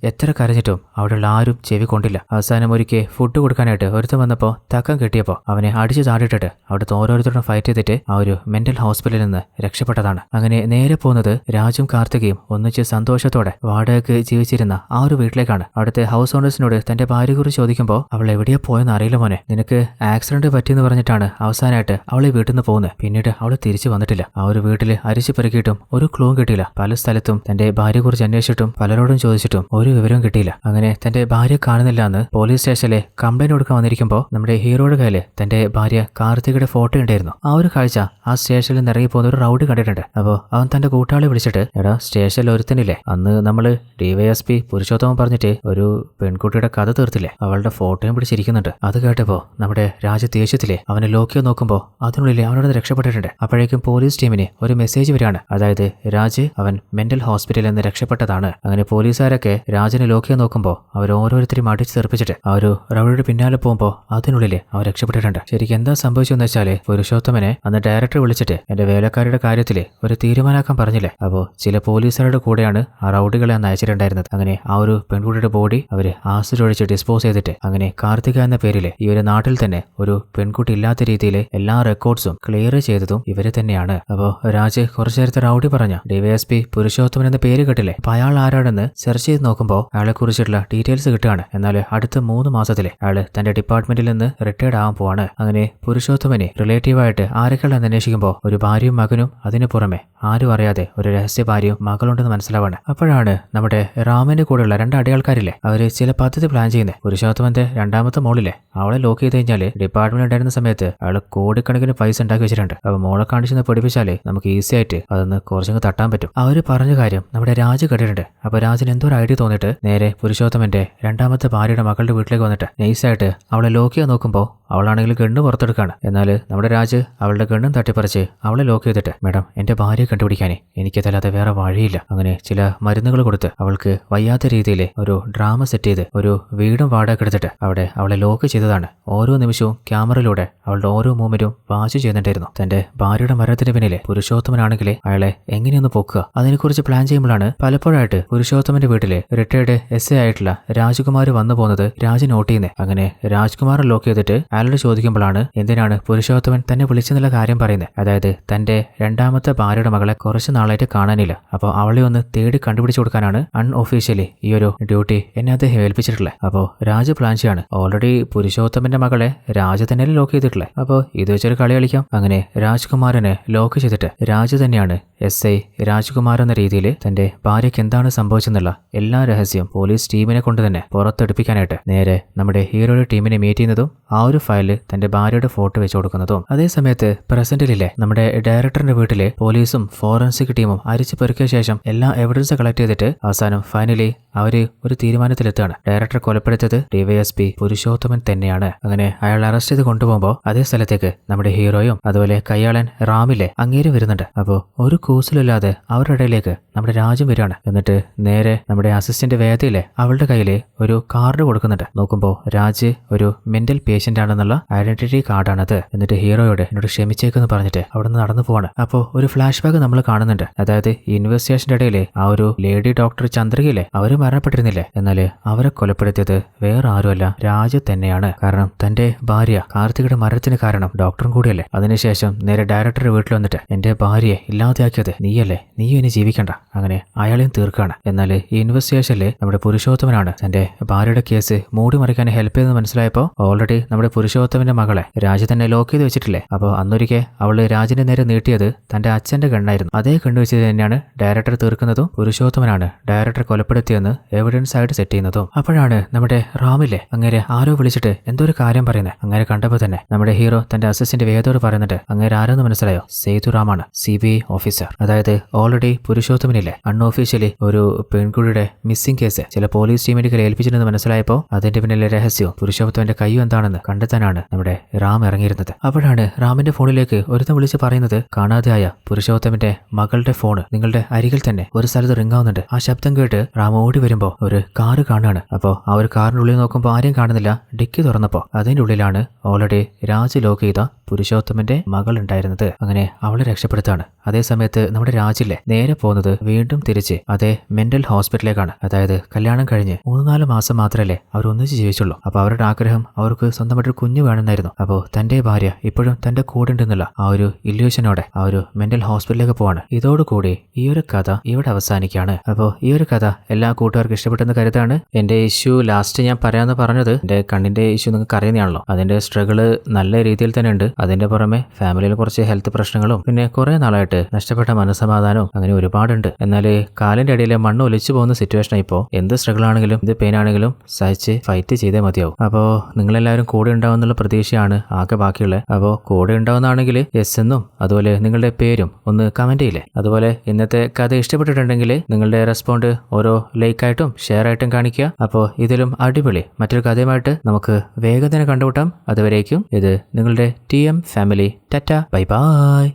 എത്ര കരഞ്ഞിട്ടും അവിടെയുള്ള ആരും ചെവി കൊണ്ടില്ല. അവസാനം ഒരിക്കൽ ഫുഡ് കൊടുക്കാനായിട്ട് ഒരുത്തം വന്നപ്പോൾ തക്കം കിട്ടിയപ്പോൾ അവനെ അടിച്ചു താടിട്ടിട്ട് അവിടുത്തെ ഓരോരുത്തരും ഫൈറ്റ് ചെയ്തിട്ട് ആ ഒരു മെന്റൽ ഹോസ്പിറ്റലിൽ നിന്ന് രക്ഷപ്പെട്ടതാണ്. അങ്ങനെ നേരെ പോകുന്നത് രാജും കാർത്തികയും ഒന്നിച്ച് സന്തോഷത്തോടെ വാടകയ്ക്ക് ജീവിച്ചിരുന്ന ആ ഒരു വീട്ടിലേക്കാണ്. അവിടുത്തെ ഹൗസ് ഓണേഴ്സിനോട് തന്റെ ഭാര്യയെ കുറിച്ച് ചോദിക്കുമ്പോൾ അവൾ എവിടെയാ പോയെന്ന് അറിയില്ല മോനെ, നിനക്ക് ആക്സിഡന്റ് പറ്റിയെന്ന് പറഞ്ഞിട്ടാണ് അവസാനമായിട്ട് അവളെ വീട്ടിൽ നിന്ന് പോകുന്നത്, പിന്നീട് അവൾ തിരിച്ചു വന്നിട്ടില്ല. ആ ഒരു വീട്ടില് അരിച്ചു പെറുക്കിയിട്ടും ഒരു ക്ലൂവും കിട്ടിയില്ല. പല സ്ഥലത്തും തന്റെ ഭാര്യയെക്കുറിച്ച് അന്വേഷിച്ചിട്ടും പലരോടും ചോദിച്ചിട്ടും ഒരു വിവരവും കിട്ടിയില്ല. അങ്ങനെ തന്റെ ഭാര്യ കാണുന്നില്ല എന്ന് പോലീസ് സ്റ്റേഷനിലെ കംപ്ലൈന്റ് കൊടുക്കാൻ വന്നിരിക്കുമ്പോൾ നമ്മുടെ ഹീറോയുടെ കയ്യില് തന്റെ ഭാര്യ കാർത്തികയുടെ ഫോട്ടോ ഉണ്ടായിരുന്നു. ആ ഒരു കാഴ്ച ആ സ്റ്റേഷനിൽ നിന്ന് ഇറങ്ങി പോകുന്ന ഒരു റൗഡി കണ്ടിട്ടുണ്ട്. അപ്പോൾ അവൻ തന്റെ കൂട്ടാളെ വിളിച്ചിട്ട്, എടാ സ്റ്റേഷനിൽ ഒരുത്തനില്ലേ, അന്ന് നമ്മള് DYSP പുരുഷോത്തമൻ പറഞ്ഞിട്ട് ഒരു പെൺകുട്ടിയുടെ കഥ തീർത്തില്ലേ, അവളുടെ ഫോട്ടോയും പിടിച്ചിരിക്കുന്നുണ്ട്. അത് കേട്ടപ്പോ നമ്മുടെ രാജ ദേഷ്യത്തിലെ അവനെ ലോക്കിയോ നോക്കുമ്പോൾ അതിനുള്ളിൽ അവനോട് രക്ഷപ്പെട്ടിട്ടുണ്ട്. അപ്പോഴേക്കും പോലീസ് ടീമിന് ഒരു മെസ്സേജ് വരികയാണ്. അതായത് രാജ് അവൻ മെന്റൽ ഹോസ്പിറ്റലിൽ നിന്ന് രക്ഷപ്പെട്ടതാണ്. അങ്ങനെ പോലീസുകാരൊക്കെ രാജിനെ ലോക്കിയോ നോക്കുമ്പോൾ അവർ ഓരോരുത്തരും അടിച്ചു തെറിപ്പിച്ചിട്ട് ആ ഒരു റൗഡിയുടെ പിന്നാലെ പോകുമ്പോൾ അതിനുള്ളിൽ അവൻ രക്ഷപ്പെട്ടിട്ടുണ്ട്. ശരിക്കും എന്താ സംഭവിച്ചെന്ന് വെച്ചാല് പുരുഷോത്തമനെ അന്ന് ഡയറക്ടർ വിളിച്ചിട്ട് എന്റെ വേലക്കാരുടെ കാര്യത്തിൽ ഒരു തീരുമാനമാക്കാൻ പറഞ്ഞില്ലേ. അപ്പോൾ ചില പോലീസുകാരുടെ കൂടെയാണ് ആ റൗഡികളെ അന്ന് അയച്ചിട്ടുണ്ടായിരുന്നത്. അങ്ങനെ ആ ഒരു പെൺകുട്ടിയുടെ ബോഡി അവര് ആസിഡ് ഒഴിച്ച് ഡിസ്പോസ് ചെയ്തിട്ട് അങ്ങനെ കാർത്തിക എന്ന പേരിൽ ഈ ഒരു നാട്ടിൽ തന്നെ ഒരു പെൺകുട്ടി ഇല്ലാത്ത രീതിയിൽ എല്ലാ റെക്കോർഡ്സും ക്ലിയർ ചെയ്തതും ഇവര് തന്നെയാണ്. അപ്പോൾ രാജ് കുറച്ചു നേരത്തെ റൗഡി പറഞ്ഞ DYSP പുരുഷോത്തമൻ എന്ന പേര് കേട്ടില്ലേ. അപ്പൊ അയാൾ ആരാണെന്ന് സെർച്ച് ചെയ്ത് നോക്കുമ്പോൾ അയാളെ കുറിച്ചിട്ടുള്ള ഡീറ്റെയിൽസ് കിട്ടുകയാണ്. എന്നാൽ അടുത്ത 3 മാസത്തില് അയാള് തന്റെ ഡിപ്പാർട്ട്മെന്റിൽ നിന്ന് റിട്ടയർഡ് ആവാൻ പോവാണ്. അങ്ങനെ പുരുഷോത്തമനെ റിലേറ്റീവായിട്ട് ആരൊക്കെയാണെന്ന് അന്വേഷിക്കുമ്പോൾ ഒരു ഭാര്യയും മകനും അതിനു പുറമെ ആരും അറിയാതെ ഒരു രഹസ്യ ഭാര്യയും മകളുണ്ടെന്ന് മനസ്സിലാവാണ്. അപ്പോഴാണ് നമ്മുടെ റാമിന്റെ കൂടെയുള്ള 2 അടിയാൾക്കാരില്ലേ അവര് ചില പദ്ധതി പ്ലാൻ ചെയ്യുന്നത്. പുരുഷോത്തമന്റെ രണ്ടാമത്തെ മോളിലെ അവളെ ലോക്ക് ചെയ്ത് കഴിഞ്ഞാല് ഡിപ്പാർട്ട്മെന്റ് ഉണ്ടായിരുന്ന സമയത്ത് അയാൾ കോടിക്കണക്കിന് പൈസ ഉണ്ടാക്കി വെച്ചിട്ടുണ്ട്. അപ്പൊ മോളെ കാണിച്ചെന്ന് പഠിപ്പിച്ചാല് നമുക്ക് ഈസി ആയിട്ട് അതൊന്ന് കുറച്ചങ്ങ് തട്ടാൻ പറ്റും. അവര് പറഞ്ഞ കാര്യം നമ്മുടെ രാജ് കേട്ടിട്ടുണ്ട്. അപ്പൊ രാജിന് എന്തോ ഒരു ഐഡിയ തോന്നിട്ട് നേരെ പുരുഷോത്തമന്റെ രണ്ടാമത്തെ ഭാര്യയുടെ മകളുടെ വീട്ടിലേക്ക് വന്നിട്ട് നൈസായിട്ട് അവളെ ലോക്ക് ചെയ്യാൻ നോക്കുമ്പോൾ അവളാണെങ്കിൽ ഗണ്ണ് പുറത്തെടുക്കാണ്. എന്നാൽ നമ്മുടെ രാജ് അവളുടെ ഗണ്ണും തട്ടിപ്പറിച്ച് അവളെ ലോക്ക് ചെയ്തിട്ട്, മേഡം എന്റെ ഭാര്യയെ കണ്ടുപിടിക്കാനേ എനിക്കതല്ലാതെ വേറെ വഴിയില്ല. അങ്ങനെ ചില മരുന്നുകൾ കൊടുത്ത് അവൾക്ക് വയ്യാത്ത രീതിയിൽ ഒരു ഡ്രാമ സെറ്റ് ചെയ്ത് ഒരു വീടും വാടക എടുത്തിട്ട് അവിടെ അവളെ ലോക്ക് ചെയ്തതാണ്. ഓരോ നിമിഷവും ക്യാമറയിലൂടെ അവളുടെ ഓരോ മൂവ്മെന്റും വാച്ച് ചെയ്യുന്നുണ്ടായിരുന്നു. തന്റെ ഭാര്യയുടെ മരണത്തിന് പിന്നിലെ പുരുഷോത്തമനാണെങ്കിൽ അയാളെ എങ്ങനെയൊന്ന് പൊക്കുക അതിനെക്കുറിച്ച് പ്ലാൻ ചെയ്യുമ്പോഴാണ് പലപ്പോഴായിട്ട് പുരുഷോത്തമന്റെ വീട്ടിലെ റിട്ടയർഡ് SA ആയിട്ടുള്ള രാജ്കുമാർ വന്നു പോകുന്നത് രാജ് നോട്ട് ചെയ്യുന്നത്. അങ്ങനെ രാജ്കുമാറെ ലോക്ക് ചെയ്തിട്ട് അയാളോട് ചോദിക്കുമ്പോഴാണ് എന്തിനാണ് പുരുഷോത്തമൻ തന്നെ വിളിച്ചെന്നുള്ള കാര്യം പറയുന്നത്. അതായത് തന്റെ രണ്ടാമത്തെ ഭാര്യയുടെ മകളെ കുറച്ച് നാളായിട്ട് കാണാനില്ല. അപ്പോൾ അവളെ ഒന്ന് തേടി കണ്ടുപിടിച്ചു കൊടുക്കാനാണ് അൺഒഫീഷ്യലി ഈ ഒരു ഡ്യൂട്ടി എന്നെ അദ്ദേഹം ഏൽപ്പിച്ചിട്ടുള്ളത്. അപ്പോൾ രാജ് പ്ലാൻ ചെയ്യാണ്. ഓൾറെഡി പുരുഷോത്തമന്റെ മകളെ രാജ് തന്നെയല്ലേ ലോക്ക് ചെയ്തിട്ടുള്ളത്. അപ്പോൾ ഇത് വെച്ചൊരു കളി കളിക്കാം. അങ്ങനെ രാജ്കുമാരനെ ലോക്ക് ചെയ്തിട്ട് രാജ് തന്നെയാണ് SI രാജ്കുമാർ എന്ന രീതിയിൽ തന്റെ ഭാര്യയ്ക്ക് എന്താണ് സംഭവിച്ചെന്നുള്ള എല്ലാ രഹസ്യവും പോലീസ് ടീമിനെ കൊണ്ട് തന്നെ പുറത്തെടുപ്പിക്കാനായിട്ട് നേരെ നമ്മുടെ ഹീറോയുടെ ടീമിനെ മീറ്റ് ചെയ്യുന്നതും ആ ഒരു ഫയലിൽ തന്റെ ഭാര്യയുടെ ഫോട്ടോ വെച്ച് കൊടുക്കുന്നതും. അതേസമയത്ത് പ്രസന്റിലെ നമ്മുടെ ഡയറക്ടറിന്റെ വീട്ടിലെ പോലീസും ഫോറൻസിക് ടീമും അരിച്ചു പെറുക്കിയ ശേഷം എല്ലാ എവിഡൻസ് കളക്ട് ചെയ്തിട്ട് അവസാനം ഫൈനലി അവര് ഒരു തീരുമാനത്തിലെത്തുകയാണ്. ഡയറക്ടർ കൊലപ്പെടുത്തത് DYSP പുരുഷോത്തമൻ തന്നെയാണ്. അങ്ങനെ അയാൾ അറസ്റ്റ് ചെയ്ത് കൊണ്ടുപോകുമ്പോൾ അതേ സ്ഥലത്തേക്ക് നമ്മുടെ ഹീറോയും അതുപോലെ കയ്യാളൻ റാമിലെ അങ്ങേരും വരുന്നുണ്ട്. അപ്പോൾ ഒരു കൂസലില്ലാതെ അവരുടെ ഇടയിലേക്ക് നമ്മുടെ രാജ്യം വരികയാണ്. എന്നിട്ട് നേരെ നമ്മുടെ അസിസ്റ്റന്റ് വേദയിലെ അവളുടെ കയ്യില് ഒരു കാർഡ് കൊടുക്കുന്നുണ്ട്. നോക്കുമ്പോൾ രാജ് ഒരു മെന്റൽ പേഷ്യന്റ് ആണെന്നുള്ള ഐഡന്റിറ്റി കാർഡാണത്. എന്നിട്ട് ഹീറോയോട് എന്നോട് ക്ഷമിച്ചേക്കെന്ന് പറഞ്ഞിട്ട് അവിടെ നിന്ന് നടന്നു പോവാണ്. അപ്പോൾ ഒരു ഫ്ലാഷ് ബാക്ക് നമ്മൾ കാണുന്നുണ്ട്. അതായത് ഇൻവെസ്റ്റിഗേഷന്റെ ഇടയിൽ ആ ഒരു ലേഡി ഡോക്ടർ ചന്ദ്രികയിലെ അവര് മരണപ്പെട്ടിരുന്നില്ലേ, എന്നാല് അവരെ കൊലപ്പെടുത്തിയത് വേറെ ആരുമല്ല രാജ് തന്നെയാണ്. കാരണം തന്റെ ഭാര്യ കാർത്തികയുടെ മരണത്തിന് കാരണം ഡോക്ടറും കൂടിയല്ലേ. അതിനുശേഷം നേരെ ഡയറക്ടറുടെ വീട്ടിൽ വന്നിട്ട് എന്റെ ഭാര്യയെ ഇല്ലാതെയാക്കിയത് നീയല്ലേ, നീയും ഇനി ജീവിക്കണ്ട, അങ്ങനെ അയാളെയും തീർക്കാണ്. എന്നാൽ ഈ ഇൻവെസ്റ്റിഗേഷനിൽ നമ്മുടെ പുരുഷോത്തമനാണ് തന്റെ ഭാര്യയുടെ കേസ് മൂടി മറിക്കാൻ ഹെൽപ്പ് ചെയ്തെന്ന് മനസ്സിലായപ്പോൾ ഓൾറെഡി നമ്മുടെ പുരുഷോത്തമന്റെ മകളെ രാജ് തന്നെ ലോക്ക് ചെയ്ത് വെച്ചിട്ടില്ലേ. അപ്പോൾ അന്നൊരിക്കൽ അവള് രാജിന്റെ നേരെ നീട്ടിയത് തന്റെ അച്ഛന്റെ ഗണ്ണായിരുന്നു. അതേ കണ്ണു വെച്ചത് തന്നെയാണ് ഡയറക്ടർ തീർക്കുന്നതും പുരുഷോത്തമനാണ് ഡയറക്ടർ കൊലപ്പെടുത്തിയെന്ന് എവിഡൻസ് ആയിട്ട് സെറ്റ് ചെയ്യുന്നതും. അപ്പോഴാണ് നമ്മുടെ റാമിലെ അങ്ങേരെ ആരോ വിളിച്ചിട്ട് എന്തോ ഒരു കാര്യം പറയുന്നത്. അങ്ങനെ കണ്ടപ്പോൾ തന്നെ നമ്മുടെ ഹീറോ തന്റെ അസിസ്റ്റന്റ് വേദോട് പറയുന്നുണ്ട്, അങ്ങേരെ ആരെന്ന് മനസ്സിലായോ, സേതുറാമാണ്, CBI ഓഫീസർ. അതായത് ഓൾറെഡി പുരുഷോത്തമനില്ലേ അൺഒഫീഷ്യലി ഒരു പെൺകുട്ടിയുടെ മിസ്സിംഗ് കേസ് ചില പോലീസ് ടീമിന്റെ കയ്യിൽ ഏൽപ്പിച്ചിട്ടുണ്ടെന്ന് മനസ്സിലായപ്പോൾ അതിന്റെ പിന്നിലെ രഹസ്യവും പുരുഷോത്തമന്റെ കയ്യും എന്താണെന്ന് കണ്ടെത്താനാണ് നമ്മുടെ റാം ഇറങ്ങിയിരുന്നത്. അപ്പോഴാണ് റാമിന്റെ ഫോണിലേക്ക് ഒരുത്തം വിളിച്ച് പറയുന്നത്, കാണാതെയായ പുരുഷോത്തമന്റെ മകളുടെ ഫോണ് നിങ്ങളുടെ അരികിൽ തന്നെ ഒരു സ്ഥലത്ത് റിംഗ് ആവുന്നുണ്ട്. ആ ശബ്ദം കേട്ട് റാം ഓടി വരുമ്പോ ഒരു കാറ് കാണുകയാണ്. അപ്പോൾ ആ ഒരു കാറിന്റെ ഉള്ളിൽ നോക്കുമ്പോൾ ആരെയും കാണുന്നില്ല. ഡിക്കി തുറന്നപ്പോൾ അതിന്റെ ഉള്ളിലാണ് ഓൾറെഡി രാജ് ലോക്ക് ചെയ്ത പുരുഷോത്തമന്റെ മകൾ ഉണ്ടായിരുന്നത്. അങ്ങനെ അവളെ രക്ഷപ്പെടുത്താണ്. അതേസമയത്ത് നമ്മുടെ രാജില്ലേ നേരെ പോകുന്നത് വീണ്ടും തിരിച്ച് അതേ മെന്റൽ ഹോസ്പിറ്റലിലേക്കാണ്. അതായത് കല്യാണം കഴിഞ്ഞ് 3-4 മാസം മാത്രമല്ലേ അവർ ഒന്നിച്ച് ജീവിച്ചുള്ളൂ. അപ്പൊ അവരുടെ ആഗ്രഹം അവർക്ക് സ്വന്തമായിട്ടൊരു കുഞ്ഞു വേണമെന്നായിരുന്നു. അപ്പോൾ തന്റെ ഭാര്യ ഇപ്പോഴും തന്റെ കൂടെ ഉണ്ടെന്നുള്ള ആ ഒരു ഇല്യൂഷനോടെ ആ ഒരു മെന്റൽ ഹോസ്പിറ്റലിലേക്ക് പോവാണ്. ഇതോടുകൂടി ഈ ഒരു കഥ ഇവിടെ അവസാനിക്കുകയാണ്. അപ്പോൾ ഈ ഒരു കഥ എല്ലാ കൂട്ടുകാർക്കും ഇഷ്ടപ്പെട്ടെന്ന് കരുതാണ്. എന്റെ ഇഷ്യൂ ലാസ്റ്റ് ഞാൻ പറയാമെന്ന് പറഞ്ഞത് എന്റെ കണ്ണിന്റെ ഇഷ്യൂ നിങ്ങൾക്ക് അറിയുന്നതാണല്ലോ. അതിന്റെ സ്ട്രഗിള് നല്ല രീതിയിൽ തന്നെ ഉണ്ട്. അതിന്റെ പുറമെ ഫാമിലിയിൽ കുറച്ച് ഹെൽത്ത് പ്രശ്നങ്ങളും പിന്നെ കുറെ നാളായിട്ട് കാലങ്ങളായിട്ട് നഷ്ടപ്പെട്ട മനസ്സമാധാനവും അങ്ങനെ ഒരുപാടുണ്ട്. എന്നാൽ കാലിന്റെ അടിയിലെ മണ്ണ് ഒലിച്ചു പോകുന്ന സിറ്റുവേഷൻ ഇപ്പോൾ എന്ത് സ്ട്രഗിൾ ആണെങ്കിലും എന്ത് പെയിൻ ആണെങ്കിലും സഹിച്ച് ഫൈറ്റ് ചെയ്തേ മതിയാവും. അപ്പോൾ നിങ്ങളെല്ലാവരും കൂടെ ഉണ്ടാവുന്നുള്ള പ്രതീക്ഷയാണ് ആകെ ബാക്കിയുള്ളത്. അപ്പോൾ കൂടെ ഉണ്ടാവുന്നതാണെങ്കിൽ യെസ് എന്നും അതുപോലെ നിങ്ങളുടെ പേരും ഒന്ന് കമന്റ് ചെയ്യില്ലേ. അതുപോലെ ഇന്നത്തെ കഥ ഇഷ്ടപ്പെട്ടിട്ടുണ്ടെങ്കിൽ നിങ്ങളുടെ റെസ്പോണ്ട് ഓരോ ലൈക്കായിട്ടും ഷെയർ ആയിട്ടും കാണിക്കുക. അപ്പോൾ ഇതിലും അടിപൊളി മറ്റൊരു കഥയുമായിട്ട് നമുക്ക് വേഗം തന്നെ കണ്ടുമുട്ടാം. അതുവരേക്കും ഇത് നിങ്ങളുടെ TM family. Tata, bye bye.